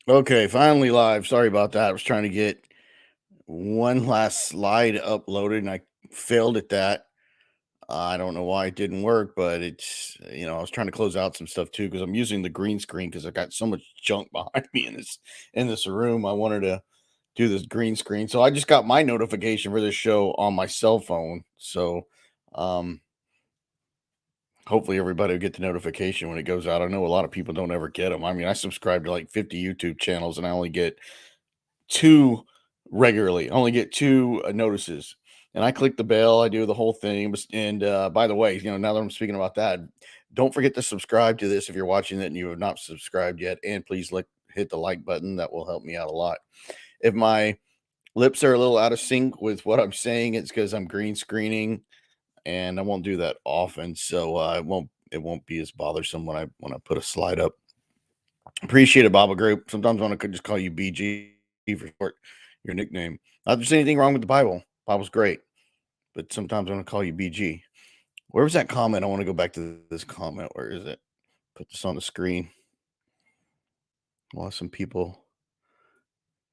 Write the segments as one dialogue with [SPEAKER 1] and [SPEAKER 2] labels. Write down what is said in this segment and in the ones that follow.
[SPEAKER 1] Okay, finally live. Sorry about that. I was trying to get one last slide uploaded and I failed at that. I don't know why it didn't work, but I was trying to close out some stuff too because I'm using the green screen because I got so much junk behind me in this room. I wanted to do this green screen. So I just got my notification for this show on my cell phone. So um hopefully everybody will get the notification when it goes out. I know a lot of people don't ever get them. I mean, I subscribe to like 50 YouTube channels and I only get two regularly. I only get two notices, and I click the bell. I do the whole thing. And by the way, now that I'm speaking about that, don't forget to subscribe to this if you're watching it and you have not subscribed yet. And please hit the like button. That will help me out a lot. If my lips are a little out of sync with what I'm saying, it's because I'm green screening, and I won't do that often, so it won't be as bothersome when I put a slide up. Appreciate it, Bible Group. Sometimes I want to just call you BG for short, your nickname. Not that there's anything wrong with the Bible. Bible's great, but sometimes I want to call you BG. Where was that comment? I want to go back to this comment. Where is it? Put this on the screen. While some people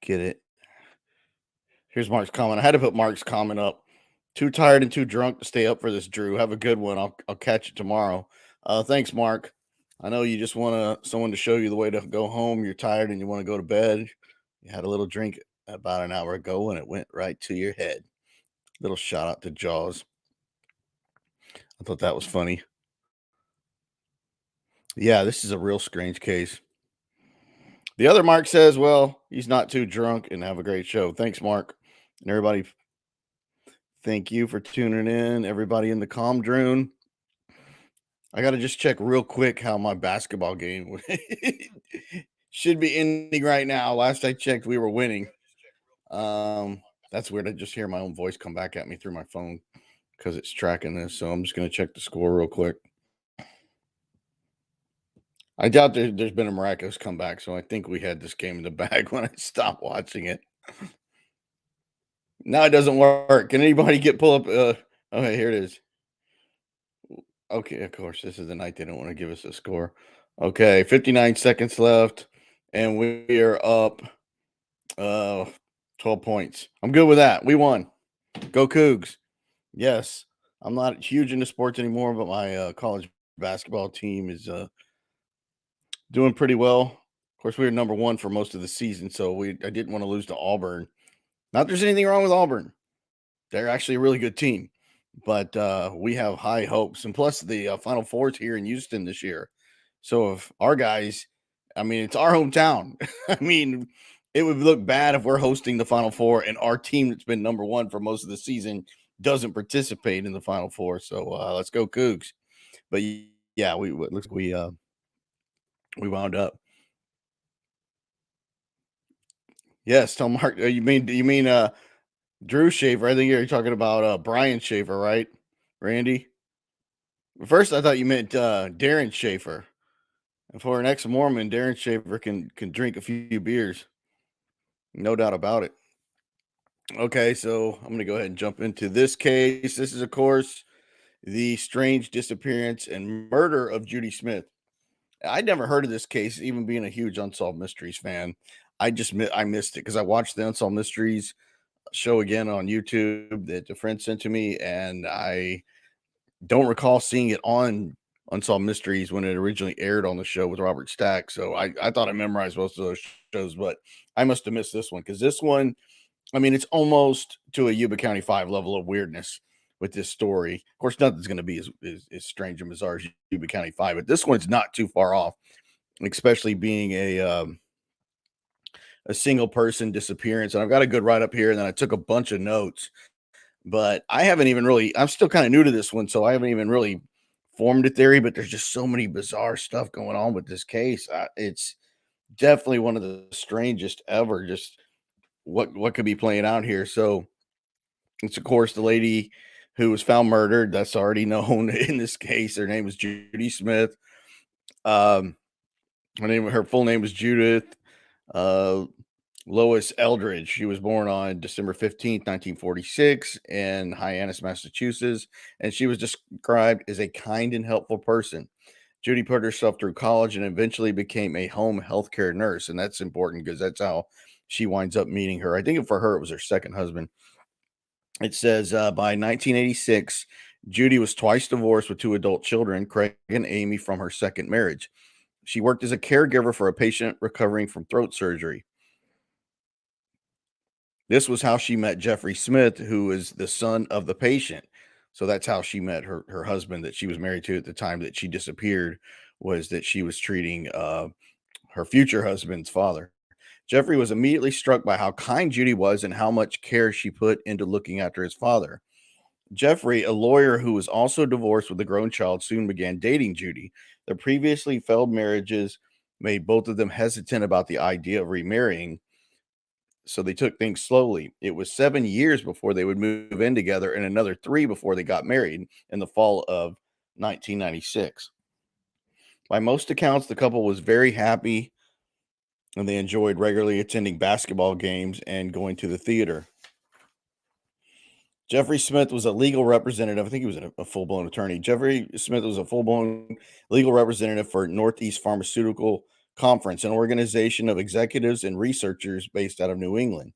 [SPEAKER 1] get it. Here's Mark's comment. I had to put Mark's comment up. Too tired and too drunk to stay up for this, Drew. Have a good one. I'll catch you tomorrow. Thanks, Mark. I know you just want someone to show you the way to go home. You're tired and you want to go to bed. You had a little drink about an hour ago and it went right to your head. Little shout out to Jaws. I thought that was funny. Yeah, this is a real strange case. The other Mark says, well, he's not too drunk and have a great show. Thanks, Mark. And everybody, thank you for tuning in. Everybody in the Drone. I got to just check real quick how my basketball game should be ending right now. Last I checked, we were winning. That's weird. I just hear my own voice come back at me through my phone because it's tracking this. So I'm just going to check the score real quick. I doubt there's been a miraculous comeback. So I think we had this game in the bag when I stopped watching it. Now it doesn't work. Can anybody pull up? Okay, here it is. Okay, of course, this is the night they don't want to give us a score. Okay, 59 seconds left, and we are up 12 points. I'm good with that. We won. Go Cougs. Yes, I'm not huge into sports anymore, but my college basketball team is doing pretty well. Of course, we were number one for most of the season, so I didn't want to lose to Auburn. Not there's anything wrong with Auburn. They're actually a really good team, but we have high hopes. And plus, the Final Four is here in Houston this year. So if our guys, I mean, it's our hometown. I mean, it would look bad if we're hosting the Final Four and our team that's been number one for most of the season doesn't participate in the Final Four. So let's go Cougs. But yeah, looks like we wound up. Yes, tell Mark. You mean Drew Schaefer? I think you're talking about Brian Schaefer, right? Randy. First, I thought you meant Darren Schaefer. And for an ex-Mormon, Darren Schaefer can drink a few beers, no doubt about it. Okay, so I'm going to go ahead and jump into this case. This is, of course, the strange disappearance and murder of Judy Smith. I'd never heard of this case, even being a huge Unsolved Mysteries fan. I missed it because I watched the Unsolved Mysteries show again on YouTube that a friend sent to me, and I don't recall seeing it on Unsolved Mysteries when it originally aired on the show with Robert Stack. So I thought I memorized most of those shows, but I must have missed this one because this one, I mean, it's almost to a Yuba County 5 level of weirdness with this story. Of course, nothing's going to be as strange and bizarre as Yuba County 5, but this one's not too far off, especially being a single person disappearance. And I've got a good write up here, and then I took a bunch of notes, but I haven't even really, I'm still kind of new to this one, so I haven't even really formed a theory, but there's just so many bizarre stuff going on with this case. It's definitely one of the strangest ever. Just what could be playing out here. So it's of course the lady who was found murdered. That's already known in this case. Her name was Judy Smith. Um, her full name was Judith uh, Lois Eldridge. She was born on December 15th, 1946, in Hyannis, Massachusetts, and she was described as a kind and helpful person. Judy put herself through college and eventually became a home healthcare nurse, and that's important because that's how she winds up meeting her. I think for her it was her second husband. It says by 1986, Judy was twice divorced with two adult children, Craig and Amy, from her second marriage. She worked as a caregiver for a patient recovering from throat surgery. This was how she met Jeffrey Smith, who is the son of the patient. So that's how she met her husband that she was married to at the time that she disappeared, was that she was treating her future husband's father. Jeffrey was immediately struck by how kind Judy was and how much care she put into looking after his father. Jeffrey, a lawyer who was also divorced with a grown child, soon began dating Judy. Their previously failed marriages made both of them hesitant about the idea of remarrying, so they took things slowly. It was 7 years before they would move in together and another 3 before they got married in the fall of 1996. By most accounts, the couple was very happy and they enjoyed regularly attending basketball games and going to the theater. Jeffrey Smith was a legal representative. I think he was a full blown attorney. Jeffrey Smith was a full blown legal representative for Northeast Pharmaceutical Conference, an organization of executives and researchers based out of New England.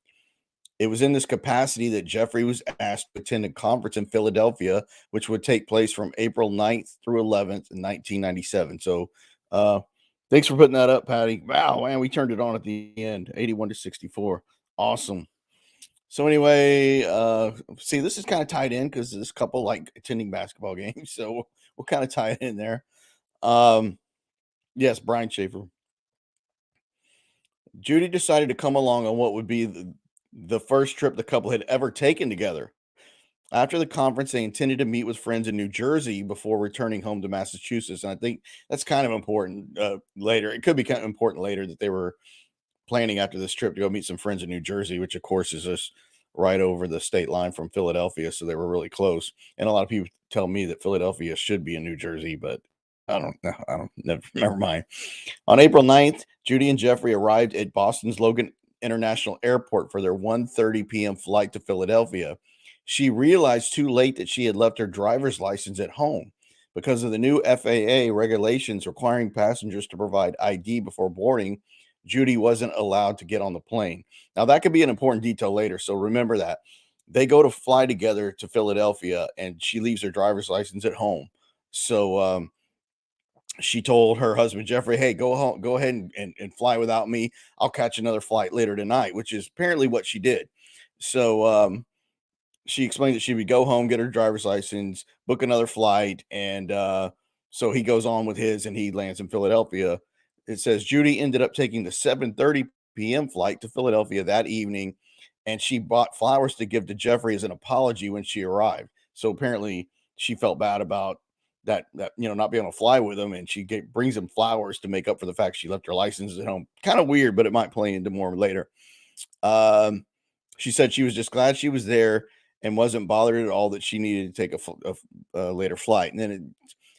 [SPEAKER 1] It was in this capacity that Jeffrey was asked to attend a conference in Philadelphia, which would take place from April 9th through 11th in 1997. So, thanks for putting that up, Patty. Wow, man, we turned it on at the end, 81-64. Awesome. So anyway, see, this is kind of tied in because this couple like attending basketball games, so we'll kind of tie it in there. Um, yes, Brian Schaefer. Judy decided to come along on what would be the first trip the couple had ever taken together. After the conference, they intended to meet with friends in New Jersey before returning home to Massachusetts. And I think that's kind of important later. It could be kind of important later that they were planning after this trip to go meet some friends in New Jersey, which of course is just right over the state line from Philadelphia. So they were really close. And a lot of people tell me that Philadelphia should be in New Jersey, but I don't know. I don't never mind. On April 9th, Judy and Jeffrey arrived at Boston's Logan International Airport for their 1:30 p.m. flight to Philadelphia. She realized too late that she had left her driver's license at home. Because of the new FAA regulations requiring passengers to provide ID before boarding, Judy wasn't allowed to get on the plane. Now, that could be an important detail later, so remember that. They go to fly together to Philadelphia, and she leaves her driver's license at home. So, she told her husband Jeffrey, "Hey, go home, go ahead and fly without me. I'll catch another flight later tonight," which is apparently what she did. So she explained that she would go home, get her driver's license, book another flight, and so he goes on with his, and he lands in Philadelphia. It says Judy ended up taking the 7:30 p.m. flight to Philadelphia that evening, and she bought flowers to give to Jeffrey as an apology when she arrived. So apparently, she felt bad about that not being able to fly with him, and brings him flowers to make up for the fact she left her license at home. Kind of weird, but it might play into more later. Um, she said she was just glad she was there and wasn't bothered at all that she needed to take a later flight. And then,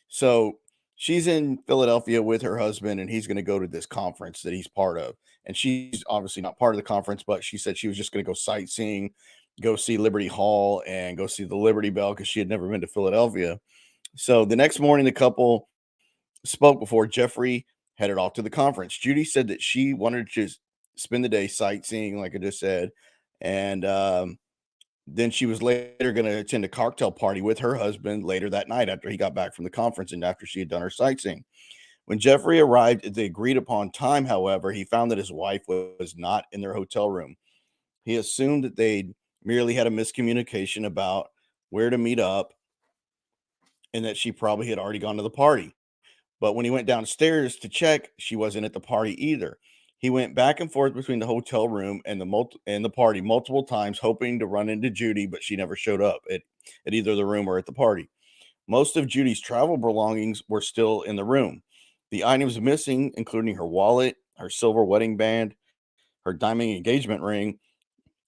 [SPEAKER 1] so she's in Philadelphia with her husband, and he's going to go to this conference that he's part of. And she's obviously not part of the conference, but she said she was just going to go sightseeing, go see Liberty Hall, and go see the Liberty Bell because she had never been to Philadelphia. So the next morning, the couple spoke before Jeffrey headed off to the conference. Judy said that she wanted to spend the day sightseeing, like I just said, and then she was later going to attend a cocktail party with her husband later that night after he got back from the conference and after she had done her sightseeing. When Jeffrey arrived at the agreed upon time, however, he found that his wife was not in their hotel room. He assumed that they'd merely had a miscommunication about where to meet up and that she probably had already gone to the party. But when he went downstairs to check, she wasn't at the party either. He went back and forth between the hotel room and the party multiple times, hoping to run into Judy, but she never showed up at either the room or at the party. Most of Judy's travel belongings were still in the room. The items missing, including her wallet, her silver wedding band, her diamond engagement ring,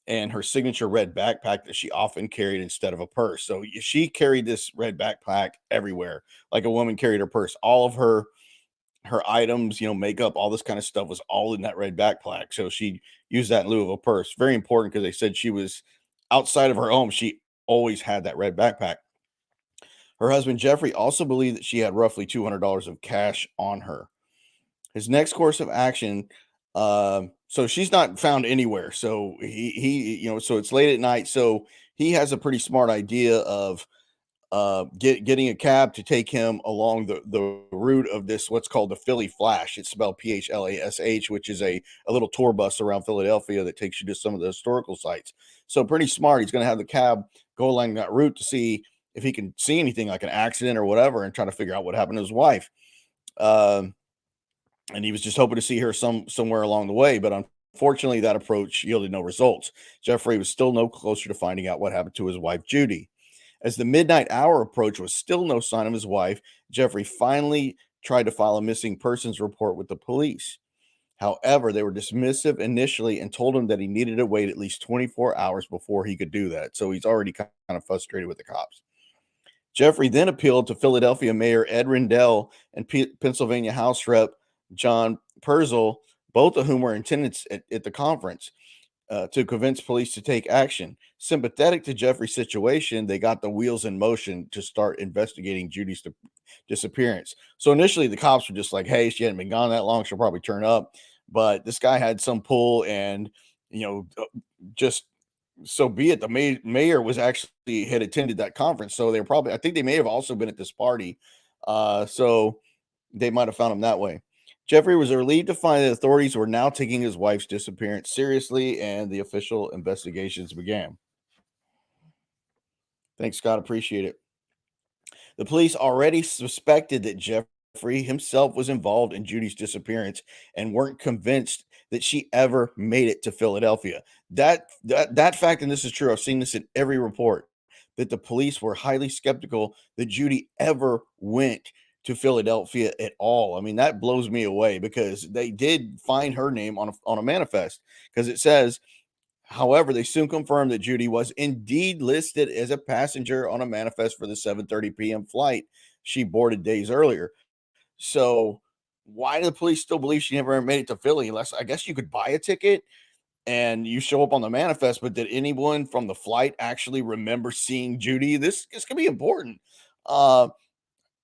[SPEAKER 1] and her signature red backpack that she often carried instead of a purse. So she carried this red backpack everywhere, like a woman carried her purse. All of her items, makeup, all this kind of stuff was all in that red backpack. So she used that in lieu of a purse. Very important because they said she was outside of her home. She always had that red backpack. Her husband Jeffrey also believed that she had roughly $200 of cash on her. His next course of action, so she's not found anywhere. So so it's late at night. So he has a pretty smart idea of getting a cab to take him along the route of this what's called the Philly Flash. It's spelled Plash, which is a little tour bus around Philadelphia that takes you to some of the historical sites. So pretty smart. He's going to have the cab go along that route to see if he can see anything like an accident or whatever, and try to figure out what happened to his wife. Um, and he was just hoping to see her somewhere along the way, but unfortunately, that approach yielded no results. Jeffrey was still no closer to finding out what happened to his wife, Judy. As the midnight hour approached with still no sign of his wife, Jeffrey finally tried to file a missing persons report with the police. However, they were dismissive initially and told him that he needed to wait at least 24 hours before he could do that. So he's already kind of frustrated with the cops. Jeffrey then appealed to Philadelphia Mayor Ed Rendell and Pennsylvania House Rep John Perzel, both of whom were in attendance at the conference, to convince police to take action. Sympathetic to Jeffrey's situation, they got the wheels in motion to start investigating Judy's disappearance. So initially, the cops were just like, "Hey, she hadn't been gone that long; she'll probably turn up." But this guy had some pull, and just so be it. The mayor was actually had attended that conference, so they were probably. I think they may have also been at this party, so they might have found him that way. Jeffrey was relieved to find that authorities were now taking his wife's disappearance seriously, and the official investigations began. Thanks, Scott. Appreciate it. The police already suspected that Jeffrey himself was involved in Judy's disappearance and weren't convinced that she ever made it to Philadelphia. That fact, and this is true, I've seen this in every report, that the police were highly skeptical that Judy ever went to Philadelphia at all. I mean, that blows me away because they did find her name on a manifest because it says, however, they soon confirmed that Judy was indeed listed as a passenger on a manifest for the 7:30 p.m. flight she boarded days earlier. So, why do the police still believe she never made it to Philly? Unless I guess you could buy a ticket and you show up on the manifest, but did anyone from the flight actually remember seeing Judy? This could be important. Uh,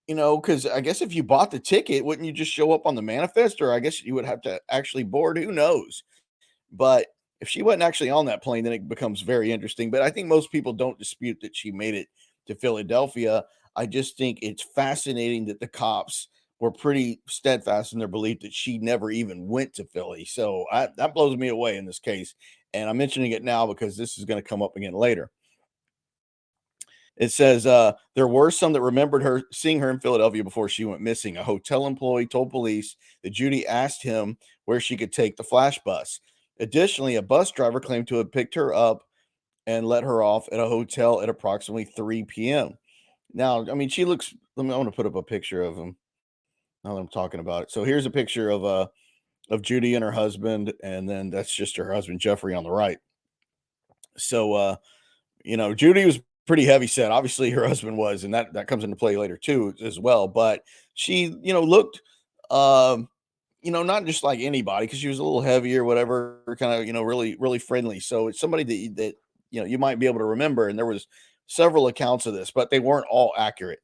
[SPEAKER 1] because I guess if you bought the ticket, wouldn't you just show up on the manifest? Or I guess you would have to actually board. Who knows? But if she wasn't actually on that plane, then it becomes very interesting. But I think most people don't dispute that she made it to Philadelphia. I just think it's fascinating that the cops were pretty steadfast in their belief that she never even went to Philly. So that blows me away in this case. And I'm mentioning it now because this is going to come up again later. It says there were some that remembered her seeing her in Philadelphia before she went missing. A hotel employee told police that Judy asked him where she could take the flash bus. Additionally, a bus driver claimed to have picked her up and let her off at a hotel at approximately 3 p.m. Now, I mean, she looks. I want to put up a picture of him now that I'm talking about it. So here's a picture of Judy and her husband, and then that's just her husband Jeffrey on the right. So Judy was pretty heavy set. Obviously, her husband was, and that comes into play later too as well. But she, looked, um, not just like anybody because she was a little heavier, whatever, kind of, really, really friendly. So it's somebody that you might be able to remember. And there was several accounts of this, but they weren't all accurate.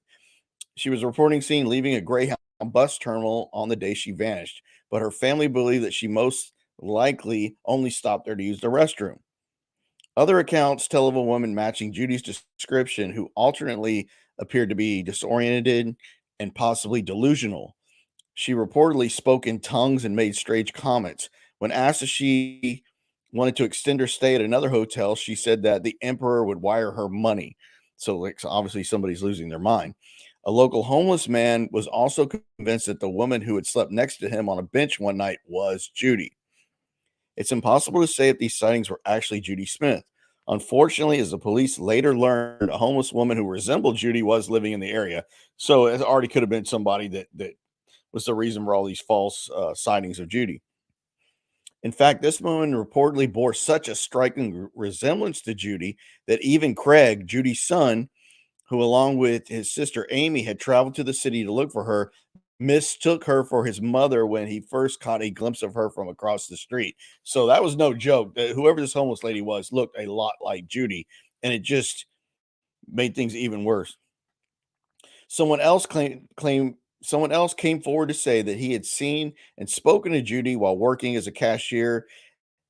[SPEAKER 1] She was reporting seen leaving a Greyhound bus terminal on the day she vanished, but her family believed that she most likely only stopped there to use the restroom. Other accounts tell of a woman matching Judy's description who alternately appeared to be disoriented and possibly delusional. She reportedly spoke in tongues and made strange comments. When asked if she wanted to extend her stay at another hotel, she said that the emperor would wire her money. So obviously somebody's losing their mind. A local homeless man was also convinced that the woman who had slept next to him on a bench one night was Judy. It's impossible to say if these sightings were actually Judy Smith. Unfortunately, as the police later learned, a homeless woman who resembled Judy was living in the area. So it already could have been somebody that was the reason for all these false sightings of Judy. In fact, this woman reportedly bore such a striking resemblance to Judy that even Craig, Judy's son, who along with his sister Amy had traveled to the city to look for her, mistook her for his mother when he first caught a glimpse of her from across the street. So that was no joke. Whoever this homeless lady was looked a lot like Judy, and it just made things even worse. Someone else came forward to say that he had seen and spoken to Judy while working as a cashier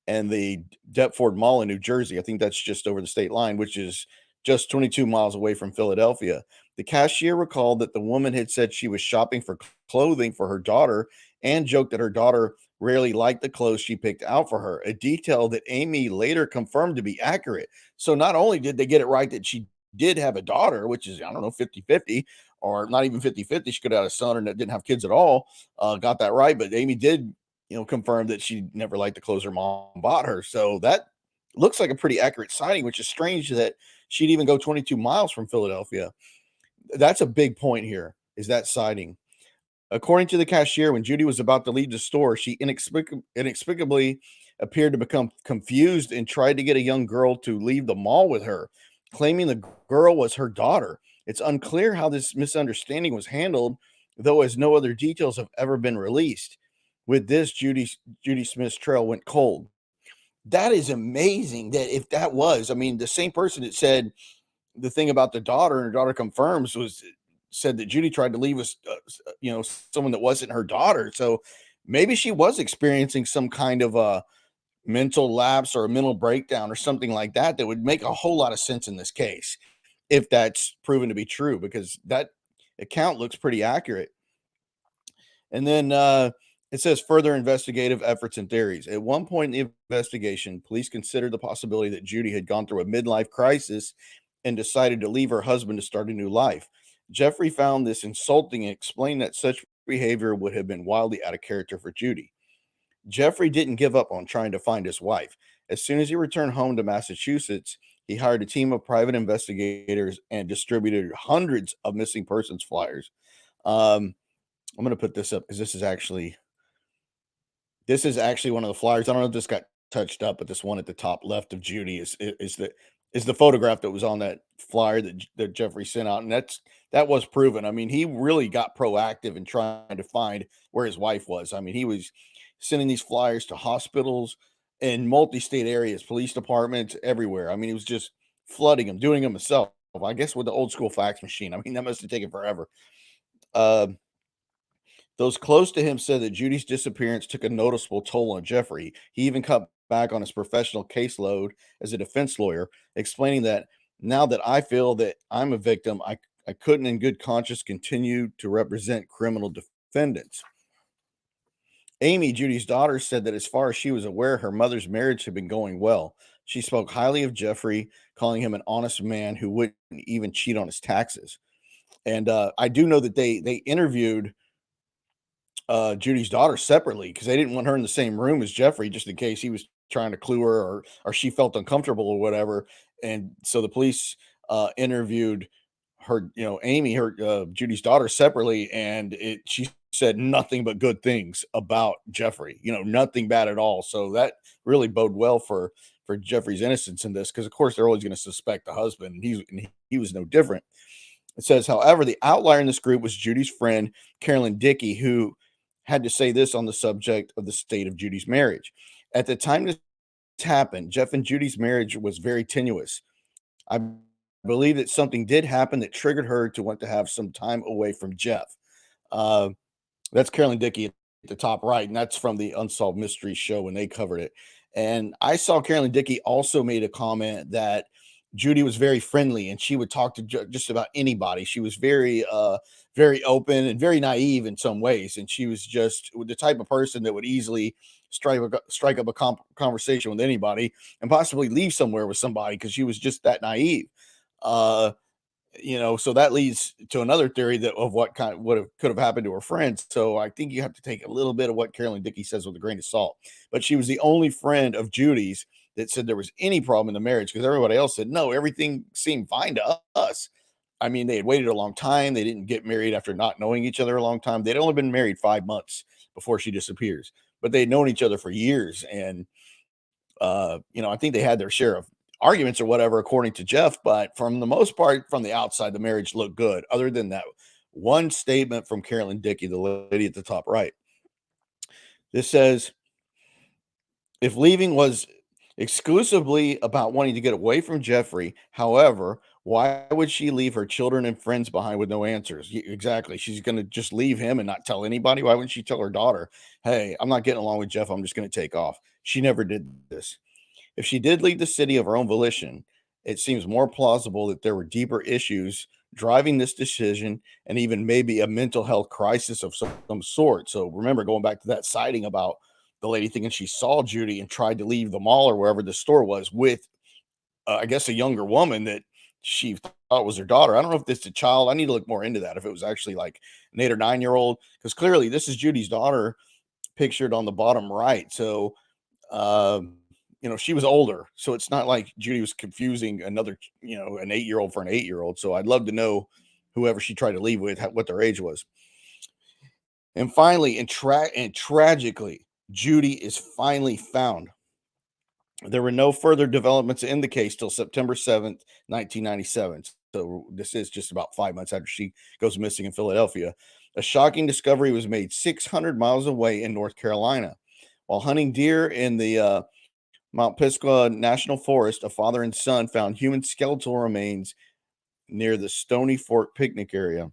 [SPEAKER 1] and the Deptford Mall in New Jersey. I think that's just over the state line, which is just 22 miles away from Philadelphia. The cashier recalled that the woman had said she was shopping for clothing for her daughter and joked that her daughter rarely liked the clothes she picked out for her, a detail that Amy later confirmed to be accurate. So not only did they get it right that she did have a daughter, which is, I don't know, 50-50, or not even 50-50. She could have had a son or didn't have kids at all. Got that right. But Amy did confirmed that she never liked the clothes her mom bought her. So that looks like a pretty accurate sighting, which is strange that she'd even go 22 miles from Philadelphia. That's a big point here, is that sighting. According to the cashier, when Judy was about to leave the store, she inexplicably appeared to become confused and tried to get a young girl to leave the mall with her, claiming the girl was her daughter. It's unclear how this misunderstanding was handled, though, as no other details have ever been released. With this, Judy Smith's trail went cold. That is amazing. That if that was, I mean, the same person that said the thing about the daughter, and her daughter confirms, was said that Judy tried to leave us, someone that wasn't her daughter. So maybe she was experiencing some kind of a mental lapse or a mental breakdown or something like that. That would make a whole lot of sense in this case if that's proven to be true, because that account looks pretty accurate. And then it says further investigative efforts and theories. At one point in the investigation, police considered the possibility that Judy had gone through a midlife crisis and decided to leave her husband to start a new life. Jeffrey found this insulting and explained that such behavior would have been wildly out of character for Judy. Jeffrey didn't give up on trying to find his wife. As soon as he returned home to Massachusetts, he hired a team of private investigators and distributed hundreds of missing persons flyers. Um, I'm going to put this up because this is actually one of the flyers. I don't know if this got touched up, but this one at the top left of Judy is the photograph that was on that flyer that Jeffrey sent out, and that was proven. I mean, he really got proactive in trying to find where his wife was. I mean, he was sending these flyers to hospitals in multi-state areas, police departments, everywhere. I mean, he was just flooding them, doing them himself. I guess with the old school fax machine. I mean, that must have taken forever. Uh, those close to him said that Judy's disappearance took a noticeable toll on Jeffrey. He even cut back on his professional caseload as a defense lawyer, explaining that now that I feel that I'm a victim, I couldn't in good conscience continue to represent criminal defendants. Amy, Judy's daughter, said that as far as she was aware, her mother's marriage had been going well. She spoke highly of Jeffrey, calling him an honest man who wouldn't even cheat on his taxes. And I do know that they interviewed Judy's daughter separately because they didn't want her in the same room as Jeffrey just in case he was trying to clue her or she felt uncomfortable or whatever. And so the police interviewed her, Amy, her Judy's daughter separately, and she said nothing but good things about Jeffrey. Nothing bad at all. So that really bode well for Jeffrey's innocence in this, because of course they're always going to suspect the husband, and he was no different. It says, however, the outlier in this group was Judy's friend, Carolyn Dickey, who had to say this on the subject of the state of Judy's marriage. At the time this happened, Jeff and Judy's marriage was very tenuous. I believe that something did happen that triggered her to want to have some time away from Jeff. Uh, that's Carolyn Dickey at the top right, and that's from the Unsolved Mysteries show when they covered it. And I saw Carolyn Dickey also made a comment that Judy was very friendly and she would talk to just about anybody. She was very open and very naive in some ways, and she was just the type of person that would easily strike up a conversation with anybody and possibly leave somewhere with somebody because she was just that naive. Uh, so that leads to another theory that of what could have happened to her friends. So I think you have to take a little bit of what Carolyn Dickey says with a grain of salt. But she was the only friend of Judy's that said there was any problem in the marriage, because everybody else said no, everything seemed fine to us. I mean, they had waited a long time. They didn't get married after not knowing each other a long time. They'd only been married 5 months before she disappears, but they'd known each other for years. And I think they had their share of arguments or whatever, according to Jeff. But from the most part, from the outside, the marriage looked good, other than that one statement from Carolyn Dickey, the lady at the top right. This says, if leaving was exclusively about wanting to get away from Jeffrey, however, Why would she leave her children and friends behind with no answers? Exactly. She's going to just leave him and not tell anybody. Why wouldn't she tell her daughter, hey, I'm not getting along with Jeff. I'm just going to take off? She never did this. If she did leave the city of her own volition, it seems more plausible that there were deeper issues driving this decision and even maybe a mental health crisis of some sort. So remember, going back to that sighting about the lady thinking she saw Judy and tried to leave the mall or wherever the store was with, I guess, a younger woman that she thought was her daughter. I don't know if this is a child. I need to look more into that. If it was actually like an 8 or 9 year old, because clearly this is Judy's daughter pictured on the bottom right. So, she was older, so it's not like Judy was confusing another, an 8 year old for an 8 year old. So I'd love to know whoever she tried to leave with, what their age was. And finally, and tragically, Judy is finally found. There were no further developments in the case till September 7th, 1997. So this is just about 5 months after she goes missing in Philadelphia. A shocking discovery was made 600 miles away in North Carolina. While hunting deer in the Mount Pisgah National Forest, a father and son found human skeletal remains near the Stony Fork picnic area.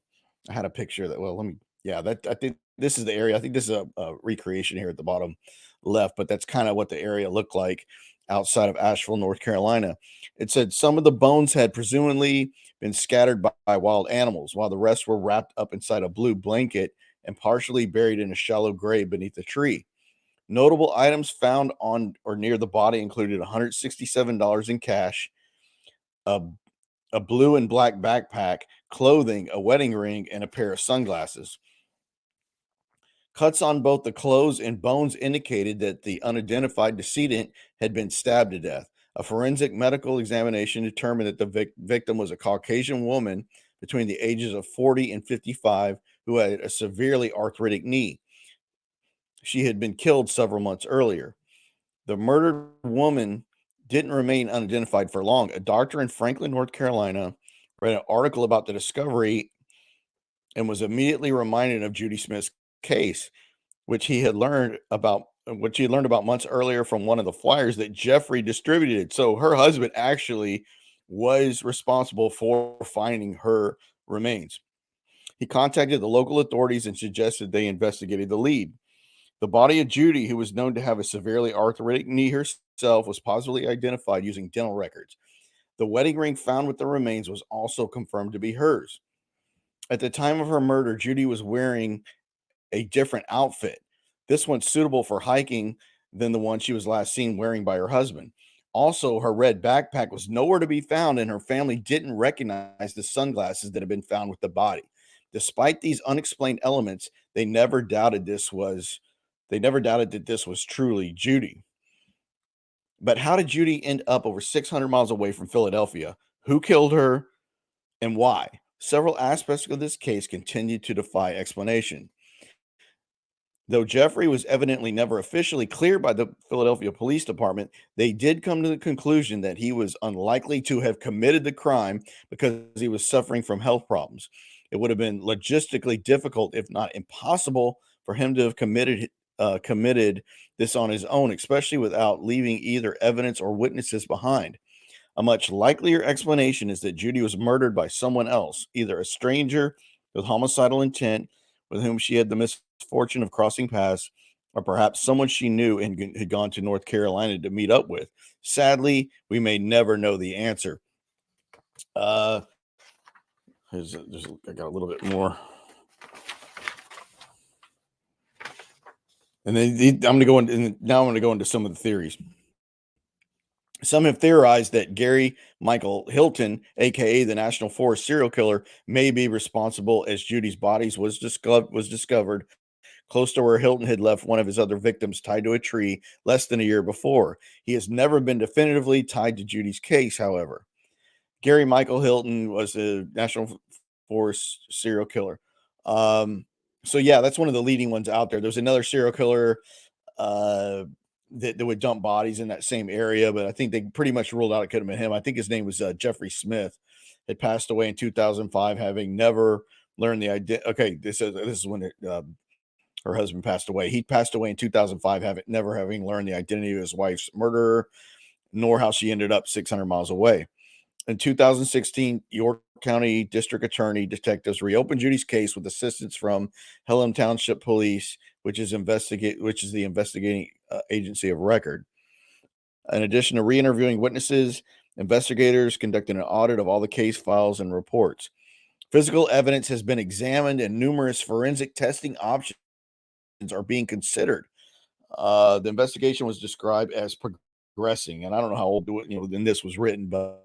[SPEAKER 1] I had a picture of that. Well, I think this is the area. I think this is a recreation here at the bottom left, but that's kind of what the area looked like outside of Asheville, North Carolina. It said some of the bones had presumably been scattered by wild animals, while the rest were wrapped up inside a blue blanket and partially buried in a shallow grave beneath a tree. Notable items found on or near the body included $167 in cash, a a blue and black backpack, clothing, a wedding ring, and a pair of sunglasses. Cuts on both the clothes and bones indicated that the unidentified decedent had been stabbed to death. A forensic medical examination determined that the victim was a Caucasian woman between the ages of 40 and 55 who had a severely arthritic knee. She had been killed several months earlier. The murdered woman didn't remain unidentified for long. A doctor in Franklin, North Carolina, read an article about the discovery and was immediately reminded of Judy Smith's case, which he had learned about months earlier from one of the flyers that Jeffrey distributed. So her husband actually was responsible for finding her remains. He contacted the local authorities and suggested they investigated the lead. The body of Judy, who was known to have a severely arthritic knee herself, was positively identified using dental records. The wedding ring found with the remains was also confirmed to be hers. At the time of her murder, Judy was wearing a different outfit. This one suitable for hiking than the one she was last seen wearing by her husband. Also, her red backpack was nowhere to be found, and her family didn't recognize the sunglasses that had been found with the body. Despite these unexplained elements, they never doubted that this was truly Judy. But how did Judy end up over 600 miles away from Philadelphia? Who killed her and why? Several aspects of this case continue to defy explanation. Though Jeffrey was evidently never officially cleared by the Philadelphia Police Department, they did come to the conclusion that he was unlikely to have committed the crime because he was suffering from health problems. It would have been logistically difficult, if not impossible, for him to have committed this on his own, especially without leaving either evidence or witnesses behind. A much likelier explanation is that Judy was murdered by someone else, either a stranger with homicidal intent with whom she had the misfortune of crossing paths, or perhaps someone she knew and had gone to North Carolina to meet up with. Sadly, we may never know the answer. Uh, I got a little bit more. And then I'm going to go into now. I'm going to go into some of the theories. Some have theorized that Gary Michael Hilton, aka the National Forest serial killer, may be responsible, as Judy's body was discovered close to where Hilton had left one of his other victims tied to a tree less than a year before. He has never been definitively tied to Judy's case, however. Gary Michael Hilton was a National Forest serial killer. Um, so yeah, that's one of the leading ones out there. There's another serial killer uh, that would dump bodies in that same area, but I think they pretty much ruled out it could have been him. I think his name was Jeffrey Smith. Had passed away in 2005, having never learned the idea. Okay, this is when her husband passed away. He passed away in 2005, never having learned the identity of his wife's murderer, nor how she ended up 600 miles away. In 2016, York County District Attorney detectives reopened Judy's case with assistance from Pelham Township Police, which is the investigating agency of record. In addition to re-interviewing witnesses, investigators conducted an audit of all the case files and reports. Physical evidence has been examined, and numerous forensic testing options are being considered. The investigation was described as progressing, and I don't know how old when this was written, but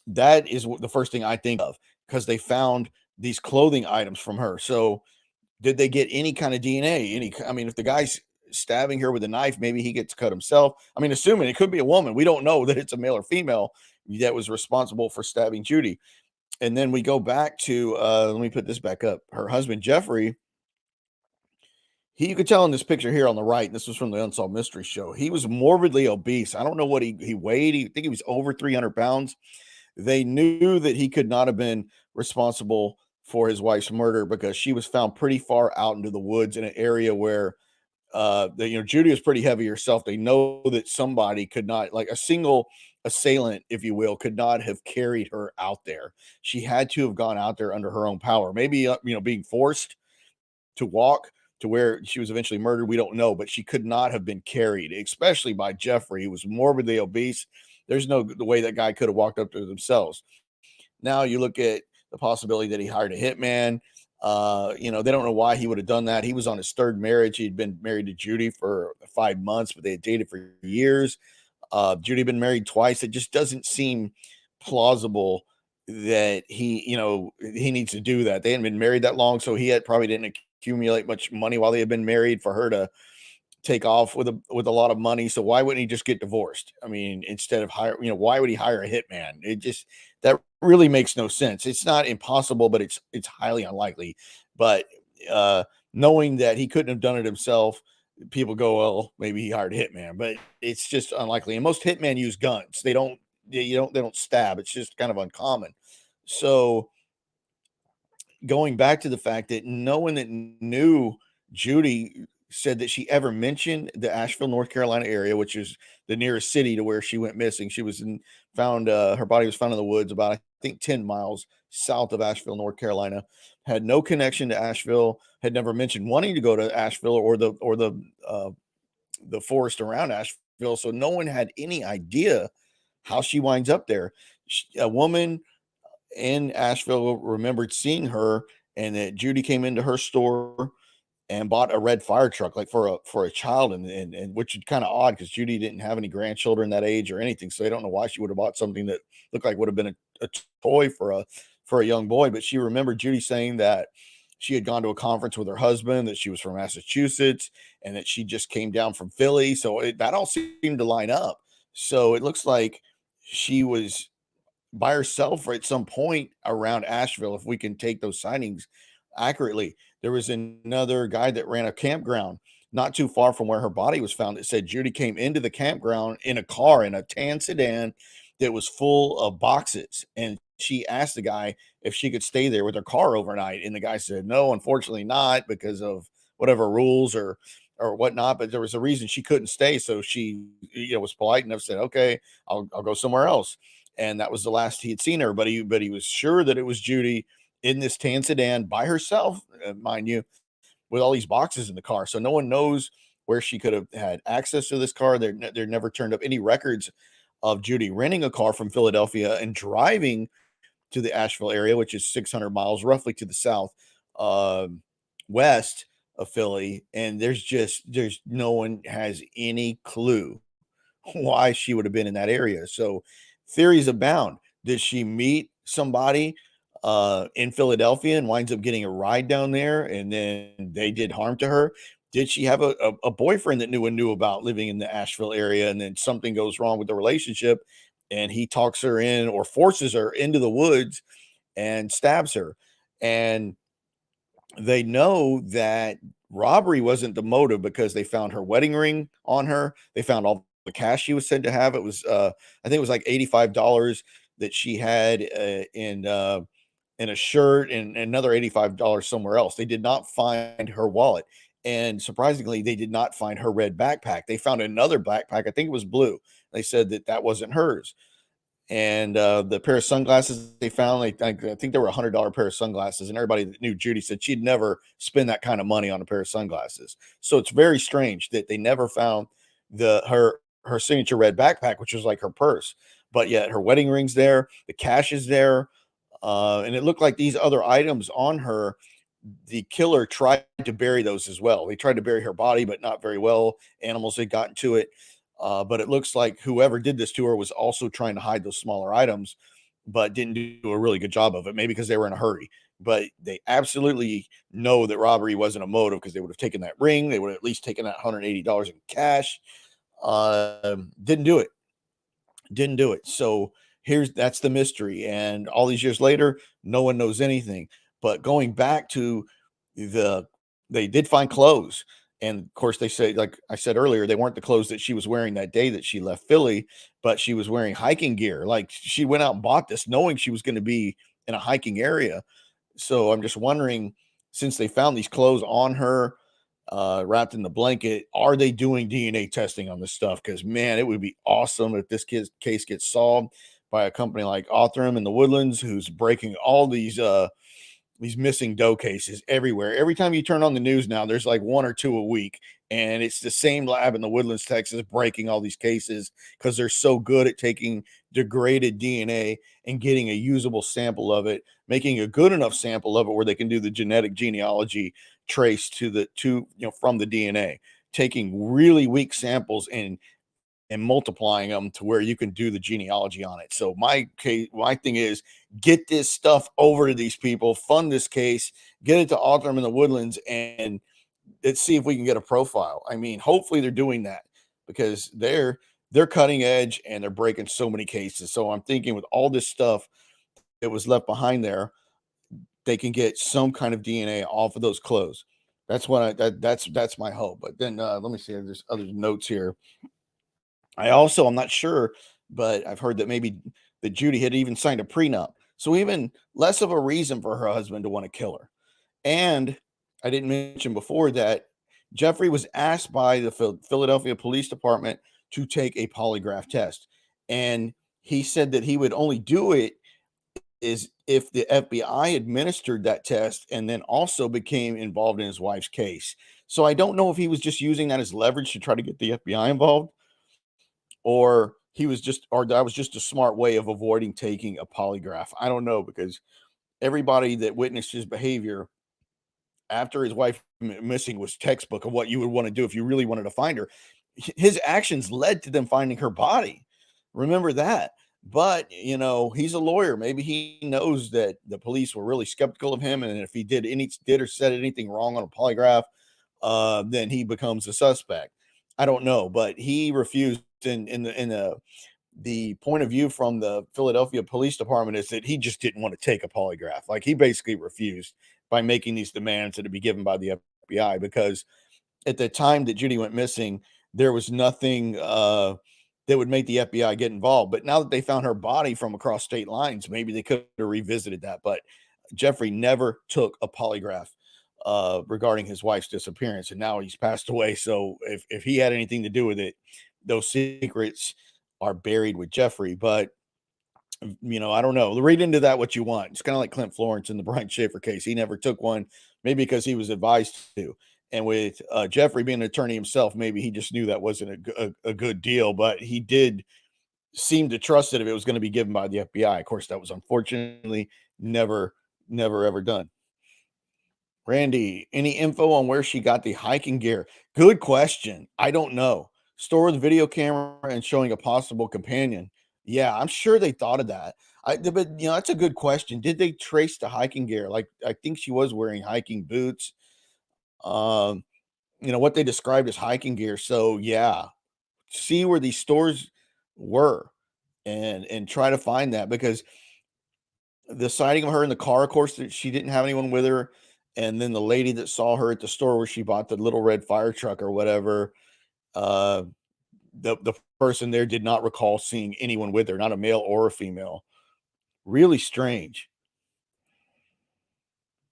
[SPEAKER 1] that is the first thing I think of because they found these clothing items from her. So, did they get any kind of DNA? I mean, if the guy's stabbing her with a knife, maybe he gets cut himself. I mean, assuming it could be a woman, we don't know that it's a male or female that was responsible for stabbing Judy. And then we go back to let me put this back up. Her husband Jeffrey, you could tell in this picture here on the right. This was from the Unsolved Mystery Show. He was morbidly obese. I don't know what he weighed. I think he was over 300 pounds. They knew that he could not have been responsible for his wife's murder because she was found pretty far out into the woods in an area where Judy was pretty heavy herself. They know that somebody could not, like a single assailant, if you will, could not have carried her out there. She had to have gone out there under her own power. Maybe being forced to walk to where she was eventually murdered. We don't know, but she could not have been carried, especially by Jeffrey, who was morbidly obese. There's no the way that guy could have walked up to themselves. Now you look at the possibility that he hired a hitman. They don't know why he would have done that. He was on his third marriage. He'd been married to Judy for 5 months, but they had dated for years. Judy had been married twice. It just doesn't seem plausible that he needs to do that. They hadn't been married that long, so probably didn't accumulate much money while they had been married for her to take off with a lot of money. So why wouldn't he just get divorced? I mean, instead of why would he hire a hitman? It just that really makes no sense. It's not impossible, but it's highly unlikely. But knowing that he couldn't have done it himself, people go, well, maybe he hired a hitman, but it's just unlikely. And most hitmen use guns. They don't stab. It's just kind of uncommon. So going back to the fact that no one that knew Judy said that she ever mentioned the Asheville, North Carolina area, which is the nearest city to where she went missing. She was found, her body was found in the woods about, I think, 10 miles south of Asheville, North Carolina. Had no connection to Asheville, had never mentioned wanting to go to Asheville or the forest around Asheville. So no one had any idea how she winds up there. A woman in Asheville remembered seeing her, and that Judy came into her store and bought a red fire truck, like for a child, and which is kind of odd because Judy didn't have any grandchildren that age or anything, so I don't know why she would have bought something that looked like would have been a toy for a young boy. But she remembered Judy saying that she had gone to a conference with her husband, that she was from Massachusetts, and that she just came down from Philly. So that all seemed to line up. So it looks like she was by herself or at some point around Asheville, if we can take those sightings accurately. There was another guy that ran a campground not too far from where her body was found that said Judy came into the campground in a car, in a tan sedan that was full of boxes. And she asked the guy if she could stay there with her car overnight. And the guy said, no, unfortunately not, because of whatever rules or whatnot. But there was a reason she couldn't stay. So she, was polite enough, said, okay, I'll go somewhere else. And that was the last he had seen her. But he was sure that it was Judy in this tan sedan by herself, mind you, with all these boxes in the car. So no one knows where she could have had access to this car. There never turned up any records of Judy renting a car from Philadelphia and driving to the Asheville area, which is 600 miles roughly to the south west of Philly. And there's no one has any clue why she would have been in that area. So theories abound. Did she meet somebody in Philadelphia and winds up getting a ride down there, and then they did harm to her? Did she have a boyfriend that knew about living in the Asheville area, and then something goes wrong with the relationship, and he talks her in or forces her into the woods and stabs her? And they know that robbery wasn't the motive because they found her wedding ring on her. They found all the cash she was said to have. It was, I think it was like $85 that she had in a shirt, and another $85 somewhere else. They did not find her wallet. And surprisingly, they did not find her red backpack. They found another backpack. I think it was blue. They said that wasn't hers. And the pair of sunglasses they found, like I think they were $100 pair of sunglasses, and everybody that knew Judy said she'd never spend that kind of money on a pair of sunglasses. So it's very strange that they never found her signature red backpack, which was like her purse, but yet her wedding ring's there, the cash is there, and it looked like these other items on her. The killer tried to bury those as well. They tried to bury her body, but not very well. Animals had gotten to it. But it looks like whoever did this to her was also trying to hide those smaller items, but didn't do a really good job of it. Maybe because they were in a hurry. But they absolutely know that robbery wasn't a motive because they would have taken that ring. They would have at least taken that $180 in cash. Didn't do it. Didn't do it. So that's the mystery. And all these years later, no one knows anything. But going back to the they did find clothes. And of course, they say, like I said earlier, they weren't the clothes that she was wearing that day that she left Philly, but she was wearing hiking gear. Like she went out and bought this knowing she was going to be in a hiking area. So I'm just wondering, since they found these clothes on her, wrapped in the blanket, are they doing DNA testing on this stuff? Because man, it would be awesome if this case gets solved by a company like Othram in the Woodlands, who's breaking all these missing doe cases everywhere. Every time you turn on the news now, there's like one or two a week, and it's the same lab in the Woodlands, Texas, breaking all these cases because they're so good at taking degraded DNA and getting a usable sample of it, making a good enough sample of it where they can do the genetic genealogy trace from the DNA, taking really weak samples and multiplying them to where you can do the genealogy on it. So my thing is get this stuff over to these people, fund this case, get it to Othram in the Woodlands, and let's see if we can get a profile. I mean, hopefully they're doing that because they're cutting edge and they're breaking so many cases. So I'm thinking with all this stuff that was left behind there, they can get some kind of DNA off of those clothes. That's what that's my hope. But then let me see. There's other notes here. I'm not sure, but I've heard that maybe that Judy had even signed a prenup. So even less of a reason for her husband to want to kill her. And I didn't mention before that Jeffrey was asked by the Philadelphia Police Department to take a polygraph test. And he said that he would only do it is if the FBI administered that test and then also became involved in his wife's case. So I don't know if he was just using that as leverage to try to get the FBI involved, or that was just a smart way of avoiding taking a polygraph. I don't know, because everybody that witnessed his behavior after his wife missing was textbook of what you would want to do if you really wanted to find her. His actions led to them finding her body. Remember that. But he's a lawyer. Maybe he knows that the police were really skeptical of him, and if he did or said anything wrong on a polygraph, then he becomes a suspect. I don't know, but he refused. In the point of view from the Philadelphia Police Department is that he just didn't want to take a polygraph. Like he basically refused by making these demands that to be given by the FBI, because at the time that Judy went missing, there was nothing that would make the FBI get involved. But now that they found her body from across state lines, maybe they could have revisited that. But Jeffrey never took a polygraph regarding his wife's disappearance, and now he's passed away. So if he had anything to do with it, those secrets are buried with Jeffrey. But I don't know. Read into that what you want. It's kind of like Clint Florence in the Brian Schaefer case. He never took one, maybe because he was advised to. And with Jeffrey being an attorney himself, maybe he just knew that wasn't a good deal, but he did seem to trust it if it was going to be given by the FBI. Of course, that was unfortunately never ever done. Randy, any info on where she got the hiking gear? Good question. I don't know. Store with video camera and showing a possible companion. Yeah, I'm sure they thought of that. But that's a good question. Did they trace the hiking gear? Like, I think she was wearing hiking boots. Um, what they described as hiking gear. So yeah, see where these stores were and try to find that, because the sighting of her in the car, of course, that she didn't have anyone with her. And then the lady that saw her at the store where she bought the little red fire truck or whatever, uh, the person there did not recall seeing anyone with her, not a male or a female. Really strange.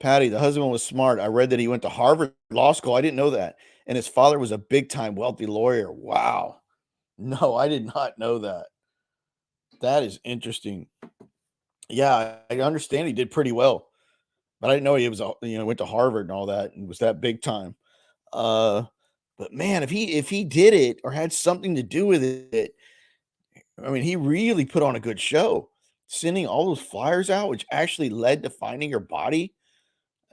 [SPEAKER 1] Patty, the husband was smart. I read that he went to Harvard Law School. I didn't know that. And his father was a big time wealthy lawyer. Wow. No, I did not know that. That is interesting. Yeah, I understand he did pretty well, but I didn't know he was went to Harvard and all that and was that big time. Uh, but man, if he did it or had something to do with it, I mean, he really put on a good show, sending all those flyers out, which actually led to finding her body.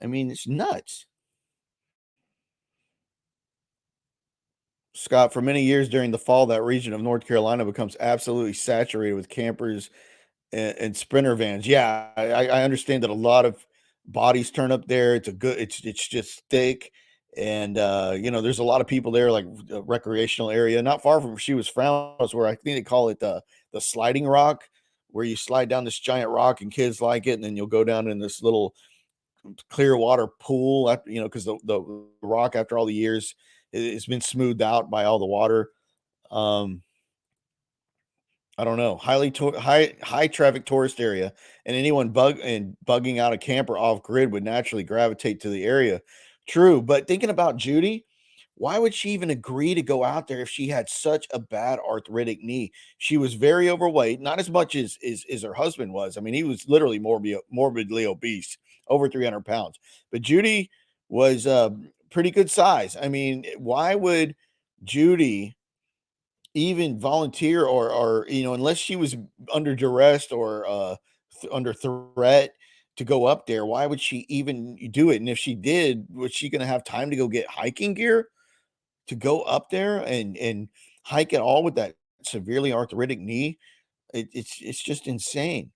[SPEAKER 1] I mean, it's nuts. Scott, for many years during the fall, that region of North Carolina becomes absolutely saturated with campers and sprinter vans. Yeah, I understand that a lot of bodies turn up there. It's just thick, and there's a lot of people there, like a recreational area, not far from where she was found, was where I think they call it the sliding rock, where you slide down this giant rock and kids like it, and then you'll go down in this little clear water pool, because the rock after all the years it's been smoothed out by all the water. Um, I don't know. High traffic tourist area, and anyone bugging out a camper off grid would naturally gravitate to the area. True, but thinking about Judy, why would she even agree to go out there if she had such a bad arthritic knee? She was very overweight, not as much as her husband was. I mean, he was literally morbidly obese, over 300 pounds. But Judy was pretty good size. I mean, why would Judy even volunteer or unless she was under duress or under threat to go up there, why would she even do it? And if she did, was she going to have time to go get hiking gear to go up there and hike at all with that severely arthritic knee? It's just insane.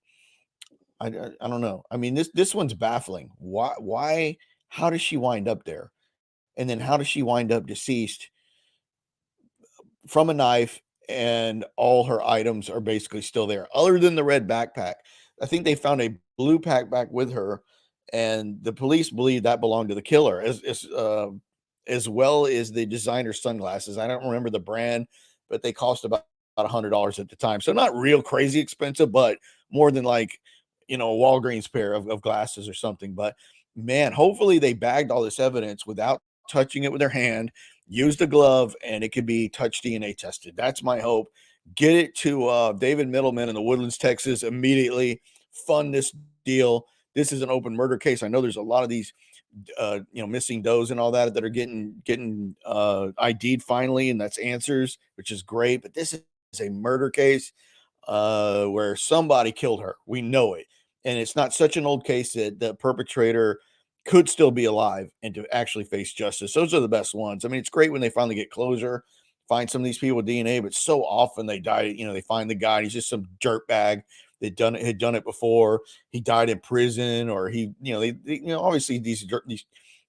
[SPEAKER 1] I don't know. I mean, this one's baffling. Why how does she wind up there? And then how does she wind up deceased from a knife, and all her items are basically still there, other than the red backpack. I think they found a blue backpack with her, and the police believe that belonged to the killer, as well as the designer sunglasses. I don't remember the brand, but they cost about $100 at the time. So not real crazy expensive, but more than like a Walgreens pair of glasses or something. But man, hopefully they bagged all this evidence without touching it with their hand, used a glove, and it could be touch DNA tested. That's my hope. Get it to David Middleman in the Woodlands, Texas immediately. Fund this deal. This is an open murder case. I know there's a lot of these missing does and all that are getting ID'd finally, and that's answers, which is great. But this is a murder case where somebody killed her. We know it. And it's not such an old case that the perpetrator could still be alive and to actually face justice. Those are the best ones. I mean, it's great when they finally get closure, find some of these people with DNA, but so often they die. They find the guy, and he's just some dirtbag that had done it before. He died in prison, or obviously these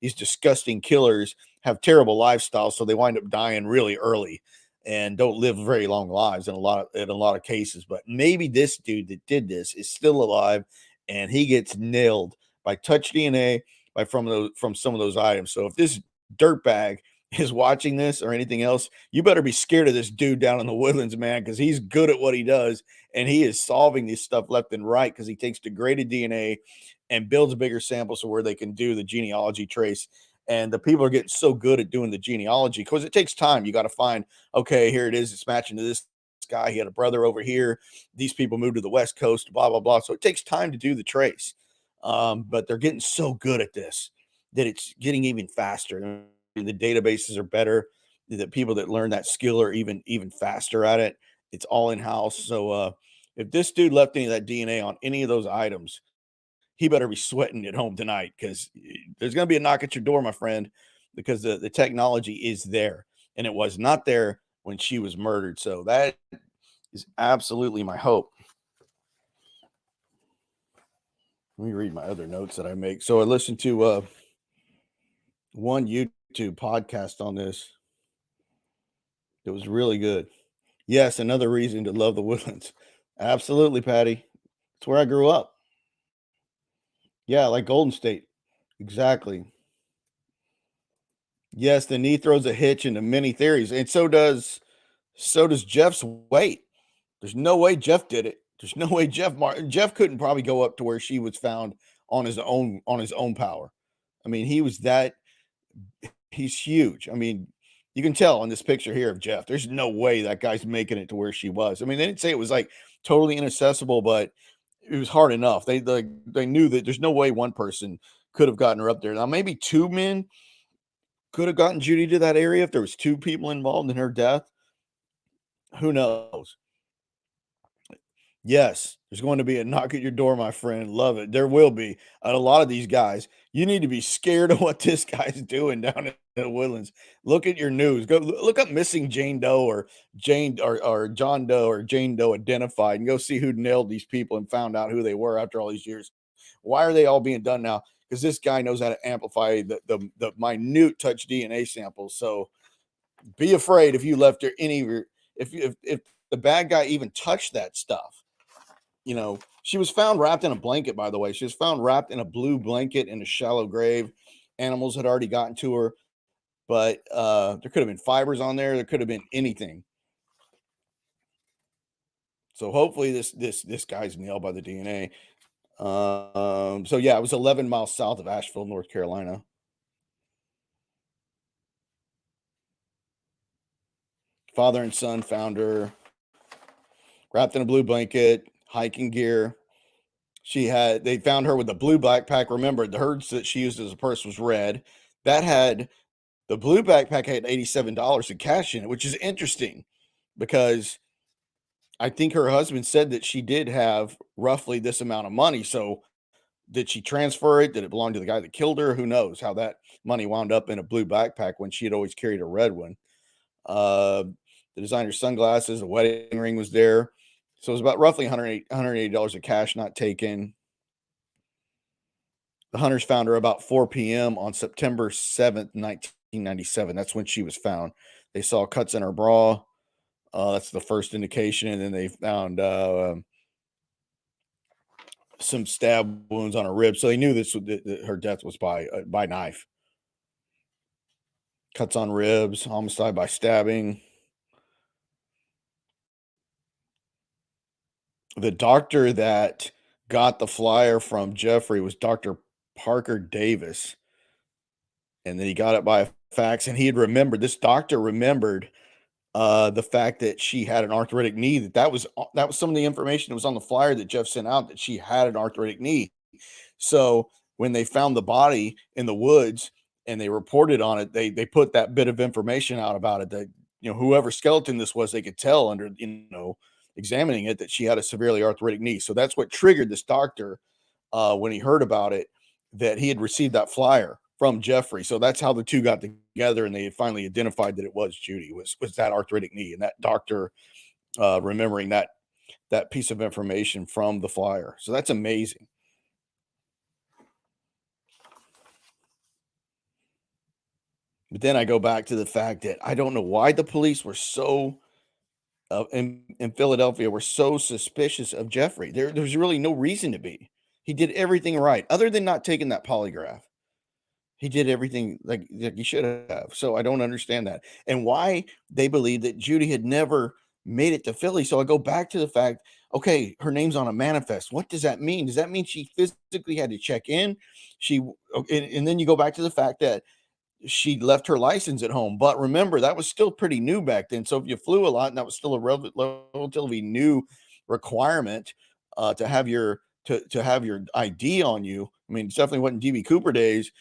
[SPEAKER 1] disgusting killers have terrible lifestyles, so they wind up dying really early and don't live very long lives in a lot of cases. But maybe this dude that did this is still alive, and he gets nailed by touch DNA from some of those items. So if this dirtbag is watching this or anything else, you better be scared of this dude down in the Woodlands, man, because he's good at what he does, and he is solving this stuff left and right because he takes degraded DNA and builds bigger samples so where they can do the genealogy trace. And the people are getting so good at doing the genealogy because it takes time. You got to find, okay, here it is. It's matching to this guy. He had a brother over here. These people moved to the West Coast, blah, blah, blah. So it takes time to do the trace. But they're getting so good at this that it's getting even faster. And the databases are better. The people that learn that skill are even faster at it. It's all in house. So if this dude left any of that DNA on any of those items, he better be sweating at home tonight because there's going to be a knock at your door, my friend, because the technology is there, and it was not there when she was murdered. So that is absolutely my hope. Let me read my other notes that I make. So I listened to one YouTube podcast on this. It was really good. Yes, another reason to love the Woodlands. Absolutely, Patty. It's where I grew up. Yeah, like Golden State. Exactly. Yes, the knee throws a hitch into many theories, and so does Jeff's weight. There's no way Jeff did it. There's no way Jeff couldn't probably go up to where she was found on his own power. I mean, he's huge. I mean, You can tell in this picture here of Jeff, there's no way that guy's making it to where she was. I mean, they didn't say it was like totally inaccessible, but it was hard enough. They knew that there's no way one person could have gotten her up there. Now, maybe two men could have gotten Judy to that area if there was two people involved in her death. Who knows? Yes, there's going to be a knock at your door, my friend. Love it. There will be. And a lot of these guys, you need to be scared of what this guy's doing down in the woodlands. Look at your news. Go look up missing Jane Doe or or John Doe or Jane Doe identified and go see who nailed these people and found out who they were after all these years. Why are they all being done now? Because this guy knows how to amplify the minute touch DNA samples. So be afraid if you left her any of your if the bad guy even touched that stuff. She was found wrapped in a blanket, by the way. She was found wrapped in a blue blanket in a shallow grave. Animals had already gotten to her, but there could have been fibers on there. There could have been anything. So hopefully this guy's nailed by the DNA. So yeah, it was 11 miles south of Asheville, North Carolina. Father and son found her wrapped in a blue blanket, hiking gear. They found her with a blue backpack. Remember, the herds that she used as a purse was red. That had the blue backpack had $87 in cash in it, which is interesting because I think her husband said that she did have roughly this amount of money. So did she transfer it? Did it belong to the guy that killed her? Who knows how that money wound up in a blue backpack when she had always carried a red one. Uh, the designer sunglasses, a wedding ring was there. So it was about roughly $180 of cash not taken. The hunters found her about 4 p.m. on September 7th, 1997. That's when she was found. They saw cuts in her bra. That's the first indication. And then they found some stab wounds on her ribs. So they knew her death was by knife. Cuts on ribs, homicide by stabbing. The doctor that got the flyer from Jeffrey was Dr. Parker Davis. And then he got it by a fax, and he had remembered, this doctor remembered the fact that she had an arthritic knee, that was some of the information that was on the flyer that Jeff sent out, that she had an arthritic knee. So when they found the body in the woods and they reported on it, they put that bit of information out about it, that whoever skeleton this was, they could tell under examining it, that she had a severely arthritic knee. So that's what triggered this doctor, when he heard about it, that he had received that flyer from Jeffrey. So that's how the two got together, and they had finally identified that it was Judy, was that arthritic knee, and that doctor remembering that piece of information from the flyer. So that's amazing. But then I go back to the fact that I don't know why the police were so in Philadelphia were so suspicious of Jeffrey. There's really no reason to be. He did everything right, other than not taking that polygraph. He did everything like he should have. So I don't understand that. And why they believe that Judy had never made it to Philly. So I go back to the fact, okay, her name's on a manifest. What does that mean? Does that mean she physically had to check in? And then you go back to the fact that she left her license at home. But remember, that was still pretty new back then. So if you flew a lot, and that was still a relatively new requirement, to have your ID on you. I mean, it definitely wasn't DB Cooper days.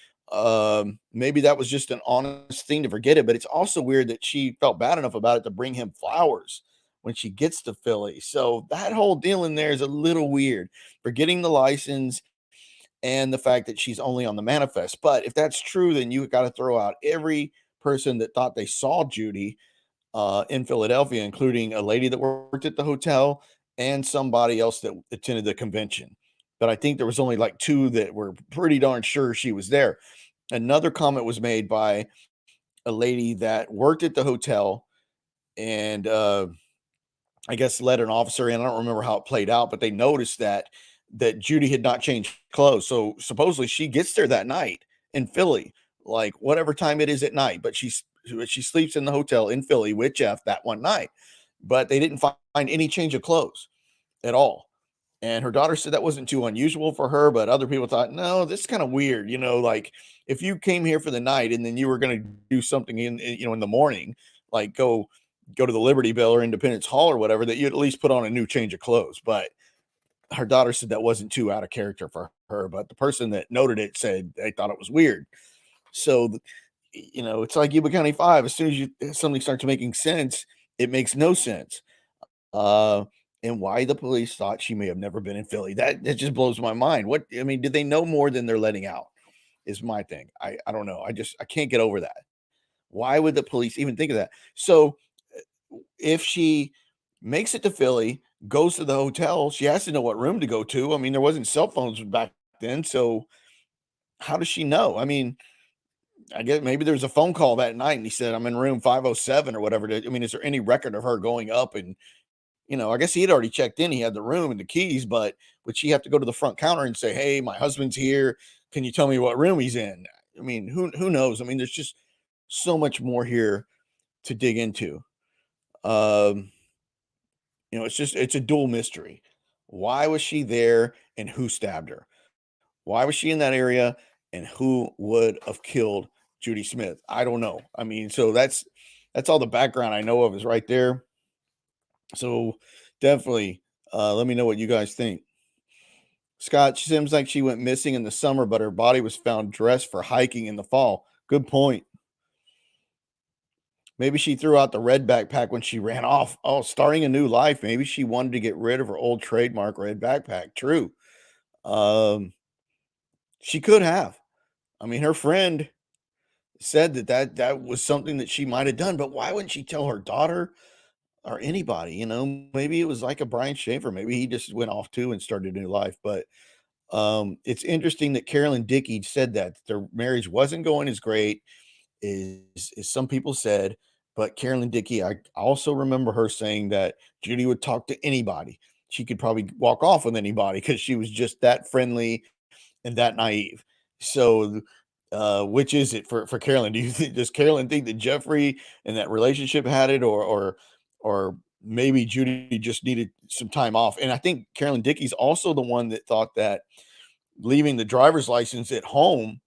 [SPEAKER 1] Maybe that was just an honest thing to forget it. But it's also weird that she felt bad enough about it to bring him flowers when she gets to Philly. So that whole deal in there is a little weird. Forgetting the license and the fact that she's only on the manifest. But if that's true, then you got to throw out every person that thought they saw Judy in Philadelphia, including a lady that worked at the hotel and somebody else that attended the convention. But I think there was only like two that were pretty darn sure she was there. Another comment was made by a lady that worked at the hotel and I guess led an officer in. I don't remember how it played out, but they noticed that Judy had not changed clothes. So supposedly she gets there that night in Philly, like whatever time it is at night, but she sleeps in the hotel in Philly with Jeff that one night. But they didn't find any change of clothes at all. And her daughter said that wasn't too unusual for her, but other people thought, no, this is kind of weird. Like if you came here for the night and then you were going to do something in the morning, like go to the Liberty Bell or Independence Hall or whatever, that you'd at least put on a new change of clothes. But her daughter said that wasn't too out of character for her. But the person that noted it said they thought it was weird. So, it's like Yuba County 5. As soon as something starts making sense, it makes no sense. Uh, and why the police thought she may have never been in Philly. That just blows my mind. Did they know more than they're letting out? Is my thing. I don't know. I can't get over that. Why would the police even think of that? So if she makes it to Philly, goes to the hotel, she has to know what room to go to. There wasn't cell phones back then, so how does she know? I guess maybe there was a phone call that night and he said, I'm in room 507 or whatever. Is there any record of her going up? And, I guess he had already checked in. He had the room and the keys, but would she have to go to the front counter and say, hey, my husband's here. Can you tell me what room he's in? Who knows? There's just so much more here to dig into. It's a dual mystery. Why was she there and who stabbed her? Why was she in that area and who would have killed Judy Smith? I don't know. So that's all the background I know of is right there. So definitely let me know what you guys think. Scott, she seems like she went missing in the summer, but her body was found dressed for hiking in the fall. Good point. Maybe she threw out the red backpack when she ran off. Oh, starting a new life. Maybe she wanted to get rid of her old trademark red backpack. True. Um, she could have. Her friend said that was something that she might have done, but why wouldn't she tell her daughter or anybody? Maybe it was like a Brian Schaefer. Maybe he just went off too and started a new life. But it's interesting that Carolyn Dickey said that their marriage wasn't going as great as some people said. But Carolyn Dickey, I also remember her saying that Judy would talk to anybody. She could probably walk off with anybody because she was just that friendly and that naive. So, which is it for Carolyn? Does Carolyn think that Jeffrey and that relationship had it, or maybe Judy just needed some time off? And I think Carolyn Dickey's also the one that thought that leaving the driver's license at home,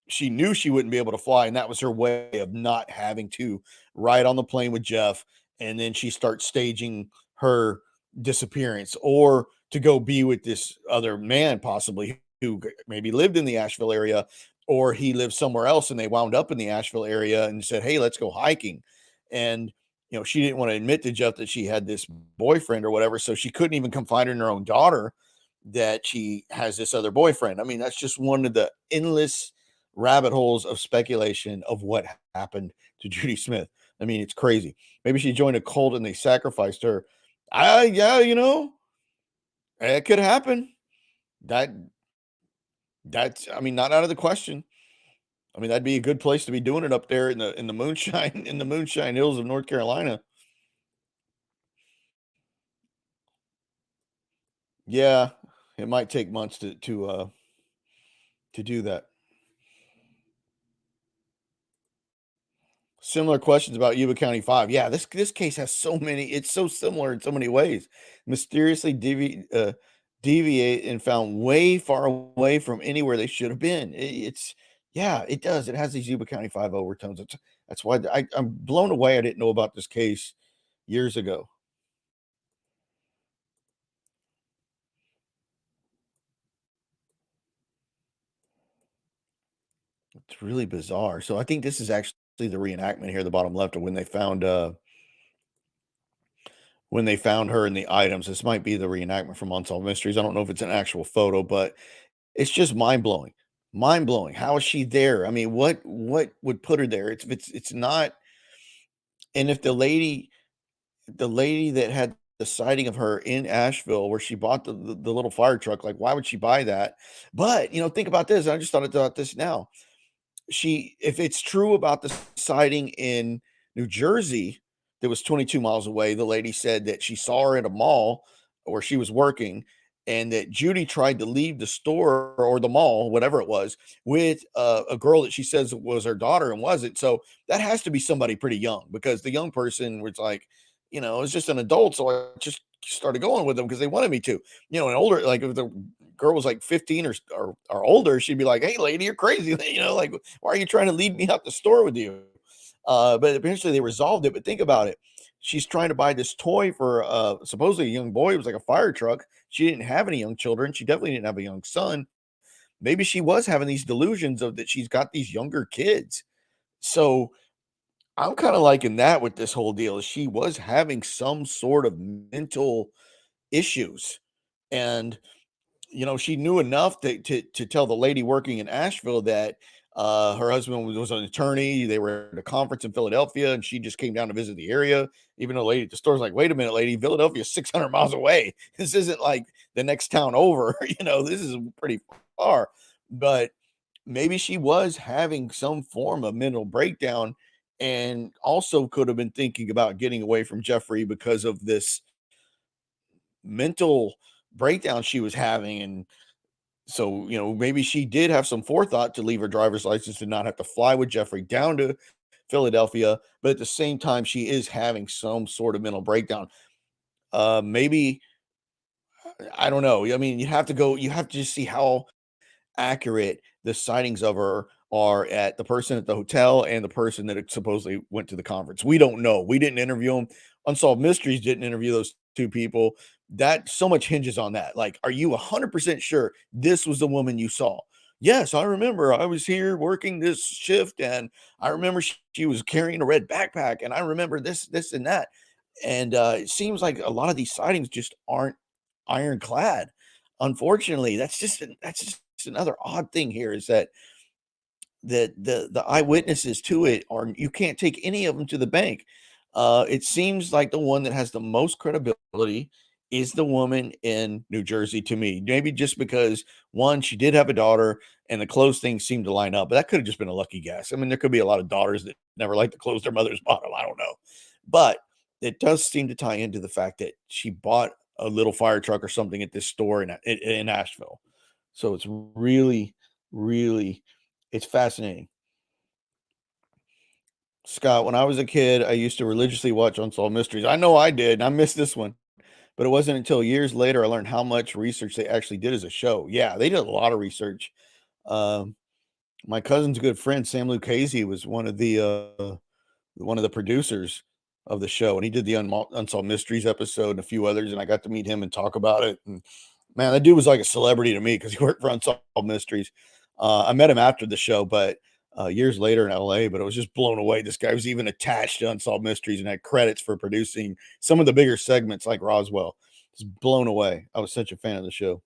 [SPEAKER 1] she knew she wouldn't be able to fly, and that was her way of not having to ride on the plane with Jeff, and then she starts staging her disappearance, or to go be with this other man possibly who maybe lived in the Asheville area, or he lived somewhere else and they wound up in the Asheville area and said, hey, let's go hiking. And she didn't want to admit to Jeff that she had this boyfriend or whatever, so she couldn't even confide in her own daughter that she has this other boyfriend. That's just one of the endless rabbit holes of speculation of what happened to Judy Smith. It's crazy. Maybe she joined a cult and they sacrificed her. Yeah, it could happen. That's not out of the question. That'd be a good place to be doing it up there in the moonshine in the moonshine hills of North Carolina. Yeah, it might take months to do that. Similar questions about Yuba County 5. Yeah, this case has so many. It's so similar in so many ways. Mysteriously deviate and found way far away from anywhere they should have been. Yeah, it does. It has these Yuba County 5 overtones. That's why I'm blown away. I didn't know about this case years ago. It's really bizarre. So I think this is actually the reenactment here, the bottom left, of when they found her in the items. This might be the reenactment from Unsolved Mysteries. I don't know if it's an actual photo, but it's just mind blowing. Mind blowing. How is she there? What would put her there? It's not. And if the lady that had the sighting of her in Asheville, where she bought the little fire truck, like why would she buy that? But think about this. I just thought about this now. If it's true about the sighting in New Jersey that was 22 miles away, the lady said that she saw her at a mall where she was working, and that Judy tried to leave the store or the mall, whatever it was, with a girl that she says was her daughter and wasn't. So that has to be somebody pretty young, because the young person was like, I was just an adult, so I just started going with them because they wanted me to. And older, like if the girl was like 15 or older, she'd be like, "Hey, lady, you're crazy." Like, why are you trying to lead me out the store with you? But eventually they resolved it. But think about it. She's trying to buy this toy for supposedly a young boy. It was like a fire truck. She didn't have any young children. She definitely didn't have a young son. Maybe she was having these delusions of that she's got these younger kids. So I'm kind of liking that with this whole deal. She was having some sort of mental issues. And she knew enough to tell the lady working in Asheville that her husband was an attorney. They were at a conference in Philadelphia, and she just came down to visit the area. Even though the lady at the store's like, "Wait a minute, lady, Philadelphia is 600 miles away. This isn't like the next town over. This is pretty far." But maybe she was having some form of mental breakdown, and also could have been thinking about getting away from Jeffrey because of this mental breakdown she was having. And so, maybe she did have some forethought to leave her driver's license and not have to fly with Jeffrey down to Philadelphia. But at the same time, she is having some sort of mental breakdown. Maybe, I don't know. I mean, you have to just see how accurate the sightings of her are at the person at the hotel and the person that supposedly went to the conference. We don't know. We didn't interview them. Unsolved Mysteries didn't interview those two people. That so much hinges on that. Like, are you 100% sure this was the woman you saw? Yes, I remember I was here working this shift, and I remember she was carrying a red backpack, and I remember this, and that. And it seems like a lot of these sightings just aren't ironclad. Unfortunately, that's just another odd thing here is that the eyewitnesses to it are, you can't take any of them to the bank. It seems like the one that has the most credibility is the woman in New Jersey to me. Maybe just because one, she did have a daughter and the clothes things seemed to line up, but that could have just been a lucky guess. I mean, there could be a lot of daughters that never like to close their mother's bottom. I don't know. But it does seem to tie into the fact that she bought a little fire truck or something at this store in Asheville. So it's really, it's fascinating. Scott, when I was a kid, I used to religiously watch Unsolved Mysteries. I know I did, and I missed this one, but it wasn't until years later I learned how much research they actually did as a show. Yeah, they did a lot of research. Um, my cousin's good friend Sam Lucchese was one of the producers of the show, and he did the Unsolved Mysteries episode and a few others, and I got to meet him and talk about it. And man, that dude was like a celebrity to me because he worked for Unsolved Mysteries. I met him after the show, but years later in LA, but I was just blown away. This guy was even attached to Unsolved Mysteries and had credits for producing some of the bigger segments like Roswell. Just blown away. I was such a fan of the show.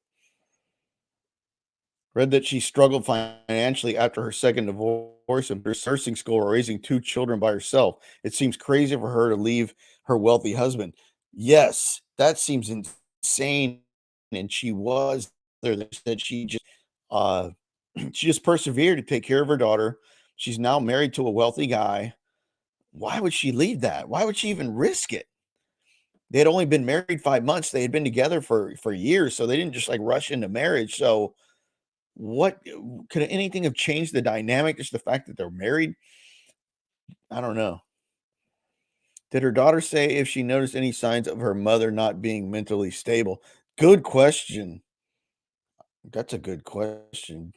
[SPEAKER 1] Read that she struggled financially after her second divorce and her nursing school, raising two children by herself. It seems crazy for her to leave her wealthy husband. Yes, that seems insane. And she was there. They said she just uh she just persevered to take care of her daughter. She's now married to a wealthy guy. Why would she leave that? Why would she even risk it? They had only been married 5 months. They had been together for years, so they didn't just like rush into marriage. So what could anything have changed the dynamic? Just the fact that they're married? I don't know. Did her daughter say if she noticed any signs of her mother not being mentally stable? Good question. That's a good question.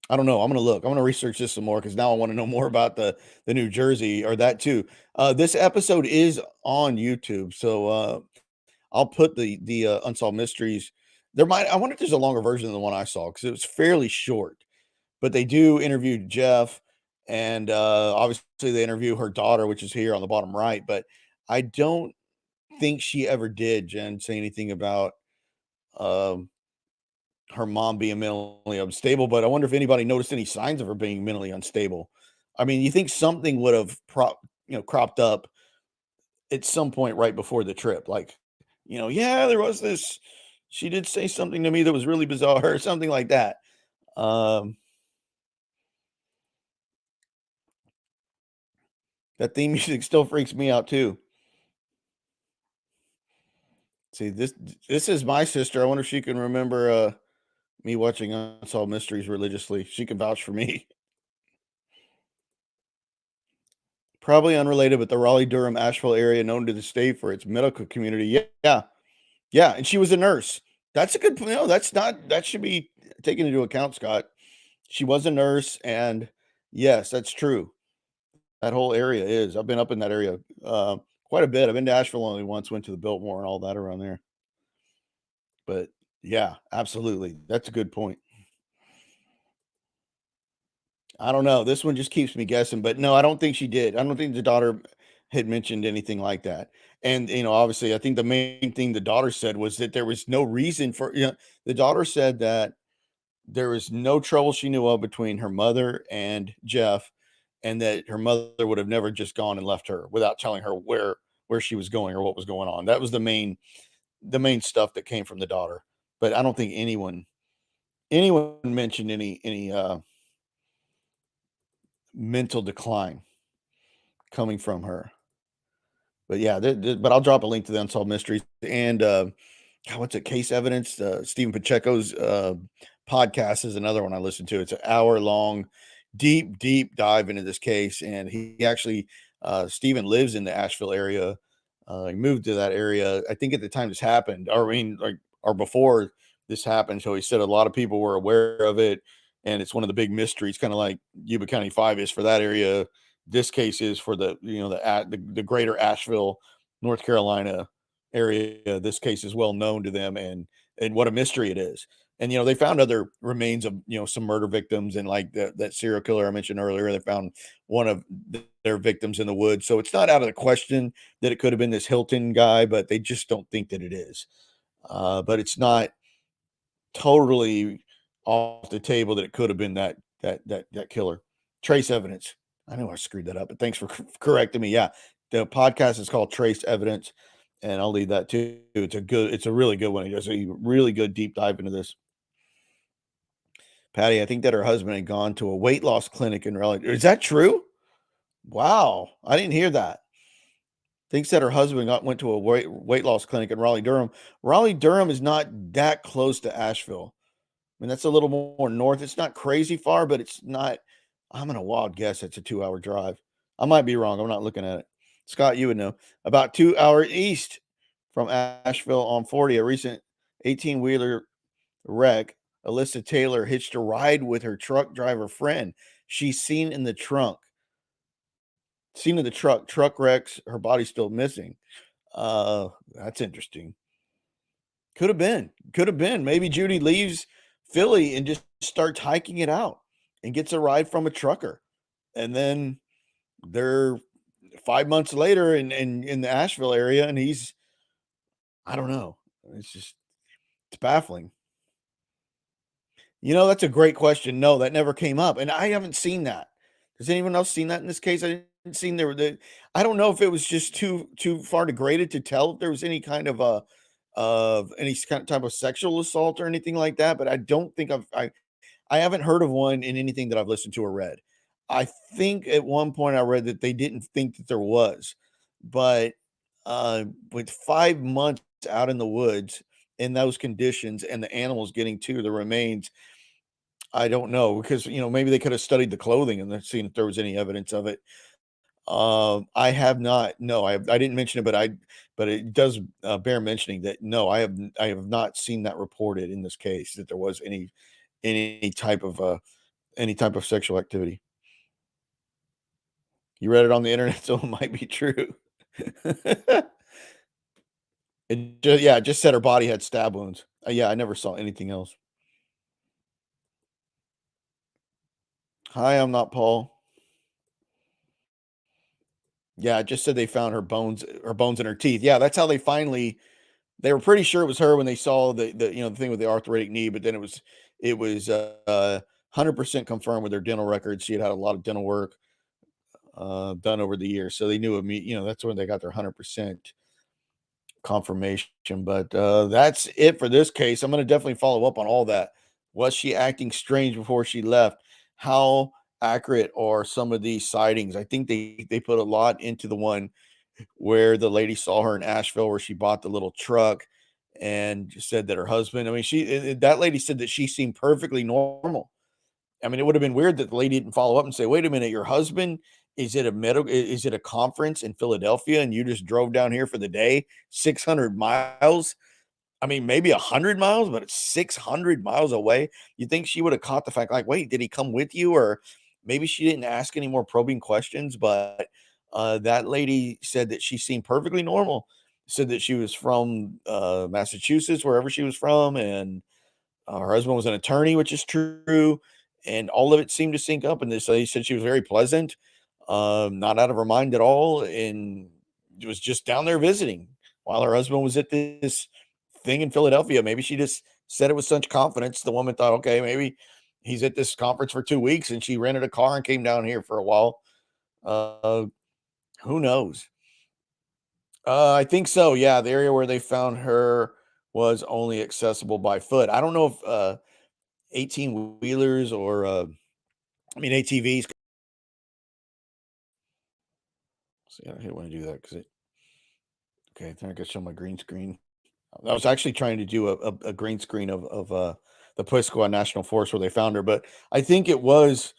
[SPEAKER 1] I don't know. I'm gonna look. I'm gonna research this some more because now I want to know more about the New Jersey or that too. This episode is on YouTube, so I'll put the Unsolved Mysteries. I wonder if there's a longer version than the one I saw because it was fairly short. But they do interview Jeff, and obviously they interview her daughter, which is here on the bottom right. But I don't think she ever did, Jen, say anything about um, her mom being mentally unstable. But I wonder if anybody noticed any signs of her being mentally unstable. I mean, you think something would have cropped up at some point right before the trip, like, yeah, there was this. She did say something to me that was really bizarre, or something like that. Um, that theme music still freaks me out too. See, this is my sister. I wonder if she can remember me watching Unsolved Mysteries religiously. She can vouch for me. Probably unrelated, but the Raleigh-Durham, Asheville area known to the state for its medical community. Yeah, yeah, and she was a nurse. That's a good point. No, that's not that should be taken into account, Scott. She was a nurse, and yes, that's true. That whole area is. I've been up in that area, quite a bit. I've been to Asheville only once, went to the Biltmore and all that around there. But yeah, absolutely. That's a good point. I don't know. This one just keeps me guessing, but no, I don't think she did. I don't think the daughter had mentioned anything like that. And obviously, I think the main thing the daughter said was that there was no reason for the daughter said that there was no trouble she knew of between her mother and Jeff, and that her mother would have never just gone and left her without telling her where she was going or what was going on. That was the main stuff that came from the daughter. But I don't think anyone mentioned any mental decline coming from her. But yeah, but I'll drop a link to the Unsolved Mysteries and God, what's it? Case Evidence. Stephen Pacheco's podcast is another one I listen to. It's an hour long, deep dive into this case, and he actually Stephen lives in the Asheville area. He moved to that area, I think, at the time this happened, or I mean, like, or before this happened. So he said a lot of people were aware of it, and it's one of the big mysteries, kind of like Yuba County 5 is for that area. This case is for the greater Asheville, North Carolina area. This case is well known to them, and what a mystery it is. And they found other remains of some murder victims, and like that serial killer I mentioned earlier. They found one of their victims in the woods, so it's not out of the question that it could have been this Hilton guy, but they just don't think that it is. But it's not totally off the table that it could have been that killer. Trace evidence. I know I screwed that up, but thanks for correcting me. Yeah, the podcast is called Trace Evidence, and I'll leave that too. It's a really good one. He does a really good deep dive into this. Patty, I think that her husband had gone to a weight loss clinic in Raleigh. Is that true? Wow, I didn't hear that. Thinks that her husband went to a weight loss clinic in Raleigh, Durham. Raleigh, Durham is not that close to Asheville. I mean, that's a little more north. It's not crazy far, but it's not. I'm gonna wild guess it's a 2-hour drive. I might be wrong. I'm not looking at it. Scott, you would know. About 2 hours east from Asheville on 40, a recent 18-wheeler wreck. Alyssa Taylor hitched a ride with her truck driver friend. She's seen in the trunk. Seen in the truck. Truck wrecks. Her body's still missing. That's interesting. Could have been. Could have been. Maybe Judy leaves Philly and just starts hiking it out and gets a ride from a trucker. And then they're 5 months later in the Asheville area, and he's I don't know. It's baffling. That's a great question. No, that never came up, and I haven't seen that. Has anyone else seen that in this case? I didn't seen there the I don't know if it was just too far degraded to tell if there was any kind of any kind of type of sexual assault or anything like that, but I don't think I haven't heard of one in anything that I've listened to or read. I think at one point I read that they didn't think that there was, but with 5 months out in the woods in those conditions and the animals getting to the remains, I don't know because maybe they could have studied the clothing and then seen if there was any evidence of it. I have not. No, I didn't mention it, but it does bear mentioning that no, I have not seen that reported in this case that there was any type of sexual activity. You read it on the internet, so it might be true. It just said her body had stab wounds. Yeah, I never saw anything else. Hi, I'm not Paul. Yeah, it just said they found her bones and her teeth. Yeah, that's how they were pretty sure it was her when they saw the thing with the arthritic knee, but then it was 100% confirmed with her dental records. She had had a lot of dental work done over the years, so they knew that's when they got their 100% confirmation. But that's it for this case. I'm going to definitely follow up on all that. Was she acting strange before she left? How accurate are some of these sightings? I think they put a lot into the one where the lady saw her in Asheville, where she bought the little truck and said that her husband, I mean, that lady said that she seemed perfectly normal. I mean, it would have been weird that the lady didn't follow up and say, wait a minute, your husband Is it a is it a conference in Philadelphia and you just drove down here for the day? 600 miles? I mean, maybe 100 miles, but it's 600 miles away. You think she would have caught the fact, like, wait, did he come with you? Or maybe she didn't ask any more probing questions, but that lady said that she seemed perfectly normal. Said that she was from Massachusetts, wherever she was from, and her husband was an attorney, which is true, and all of it seemed to sync up. And this lady said she was very pleasant, not out of her mind at all, and was just down there visiting while her husband was at this thing in Philadelphia. Maybe she just said it with such confidence. The woman thought, okay, maybe he's at this conference for 2 weeks, and she rented a car and came down here for a while. Uh, who knows? I think so. Yeah, the area where they found her was only accessible by foot. I don't know if 18 wheelers or I mean ATVs. See, I hate when I do that because it. Okay, I think I can show my green screen. I was actually trying to do a green screen of the Piscataway National Forest where they found her, but I think it was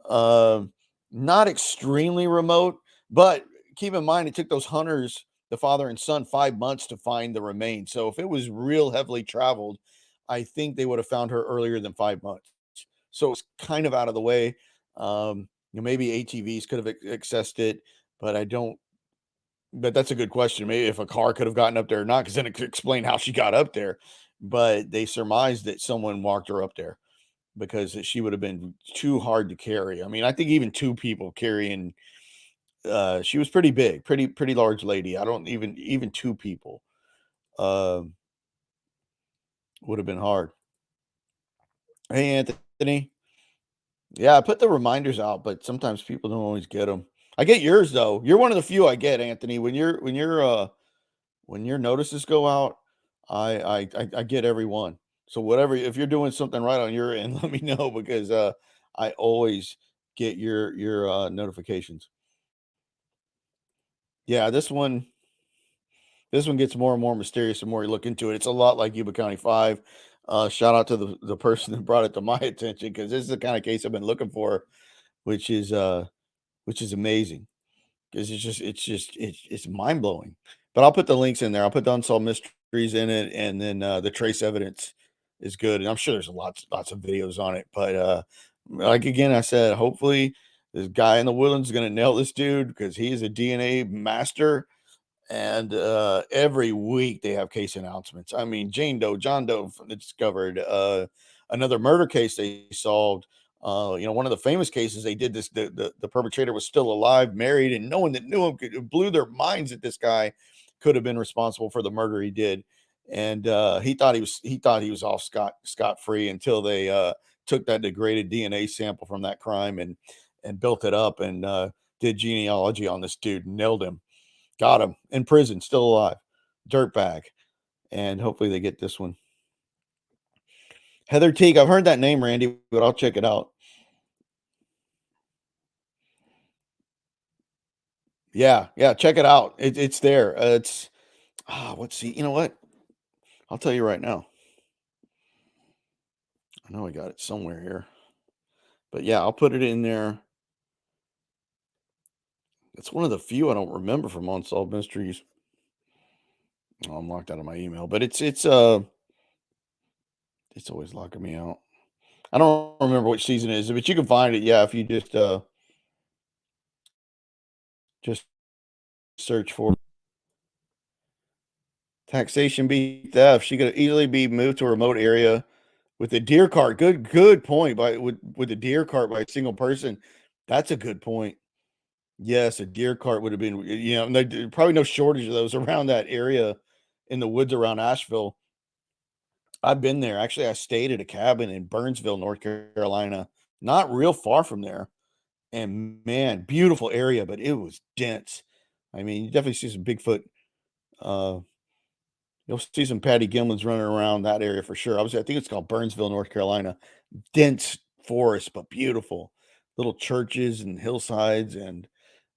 [SPEAKER 1] uh, not extremely remote. But keep in mind, it took those hunters, the father and son, 5 months to find the remains. So if it was real heavily traveled, I think they would have found her earlier than 5 months. So it's kind of out of the way. Maybe ATVs could have accessed it, but I don't. But that's a good question. Maybe if a car could have gotten up there or not, because then it could explain how she got up there. But they surmised that someone walked her up there because she would have been too hard to carry. I mean, I think even two people carrying she was pretty big, pretty large lady. I don't even two people um would have been hard. Hey Anthony. Yeah, I put the reminders out, but sometimes people don't always get them. I get yours though. You're one of the few I get, Anthony. When your notices go out, I get every one. So whatever, if you're doing something right on your end, let me know because I always get your notifications. Yeah, this one gets more and more mysterious the more you look into it. It's a lot like Yuba County 5. Shout out to the person that brought it to my attention because this is the kind of case I've been looking for, which is uh which is amazing. 'Cause it's mind blowing. But I'll put the links in there. I'll put the unsolved mysteries in it, and then the trace evidence is good. And I'm sure there's lots of videos on it. But like again, I said, hopefully this guy in the woodlands is gonna nail this dude because he is a DNA master and every week they have case announcements. I mean, Jane Doe, John Doe discovered another murder case they solved. One of the famous cases they did this. The perpetrator was still alive, married, and no one that knew him it blew their minds that this guy could have been responsible for the murder he did. And he thought he was off scot free until they took that degraded DNA sample from that crime and built it up and did genealogy on this dude, nailed him. Got him in prison, still alive. Dirtbag. And hopefully they get this one. Heather Teague. I've heard that name, Randy, but I'll check it out. Yeah, yeah, check it out. It's there. It's let's see. You know what? I'll tell you right now. I know I got it somewhere here. But yeah, I'll put it in there. It's one of the few I don't remember from Unsolved Mysteries. Oh, I'm locked out of my email, but it's always locking me out. I don't remember which season it is, but you can find it. Yeah, if you just search for taxation be theft. She could easily be moved to a remote area with a deer cart. Good point. By with a deer cart by a single person. That's a good point. Yes, a deer cart would have been. And probably no shortage of those around that area in the woods around Asheville. I've been there. Actually, I stayed at a cabin in Burnsville, North Carolina, not real far from there. And man, beautiful area, but it was dense. I mean, you definitely see some Bigfoot. Uh, You'll see some Patty Gimlins running around that area for sure. I think it's called Burnsville, North Carolina. Dense forest, but beautiful. Little churches and hillsides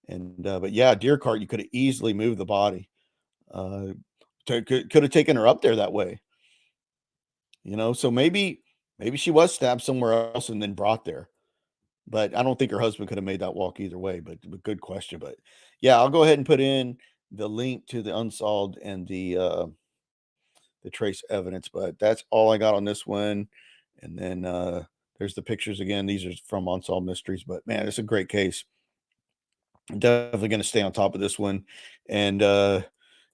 [SPEAKER 1] but yeah, deer cart, you could have easily moved the body. Uh could have taken her up there that way, So maybe she was stabbed somewhere else and then brought there. But I don't think her husband could have made that walk either way, but good question. But yeah, I'll go ahead and put in the link to the unsolved and the trace evidence, but that's all I got on this one. And then there's the pictures again. These are from Unsolved Mysteries, but man, it's a great case. I'm definitely going to stay on top of this one. And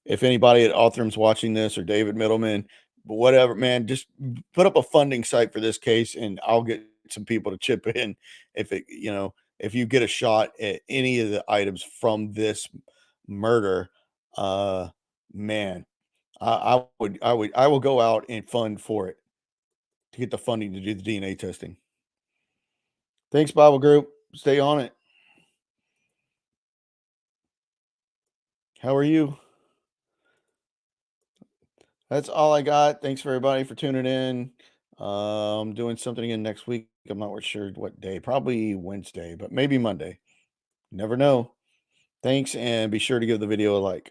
[SPEAKER 1] if anybody at Autham's watching this, or David Middleman, but whatever, man, just put up a funding site for this case, and I'll get some people to chip in if it, if you get a shot at any of the items from this murder. Uh, man, I will go out and fund for it to get the funding to do the DNA testing. Thanks, Bible Group. Stay on it. How are you? That's all I got. Thanks for everybody for tuning in. Doing something again next week. I'm not sure what day. Probably Wednesday, but maybe Monday. Never know. Thanks, and be sure to give the video a like.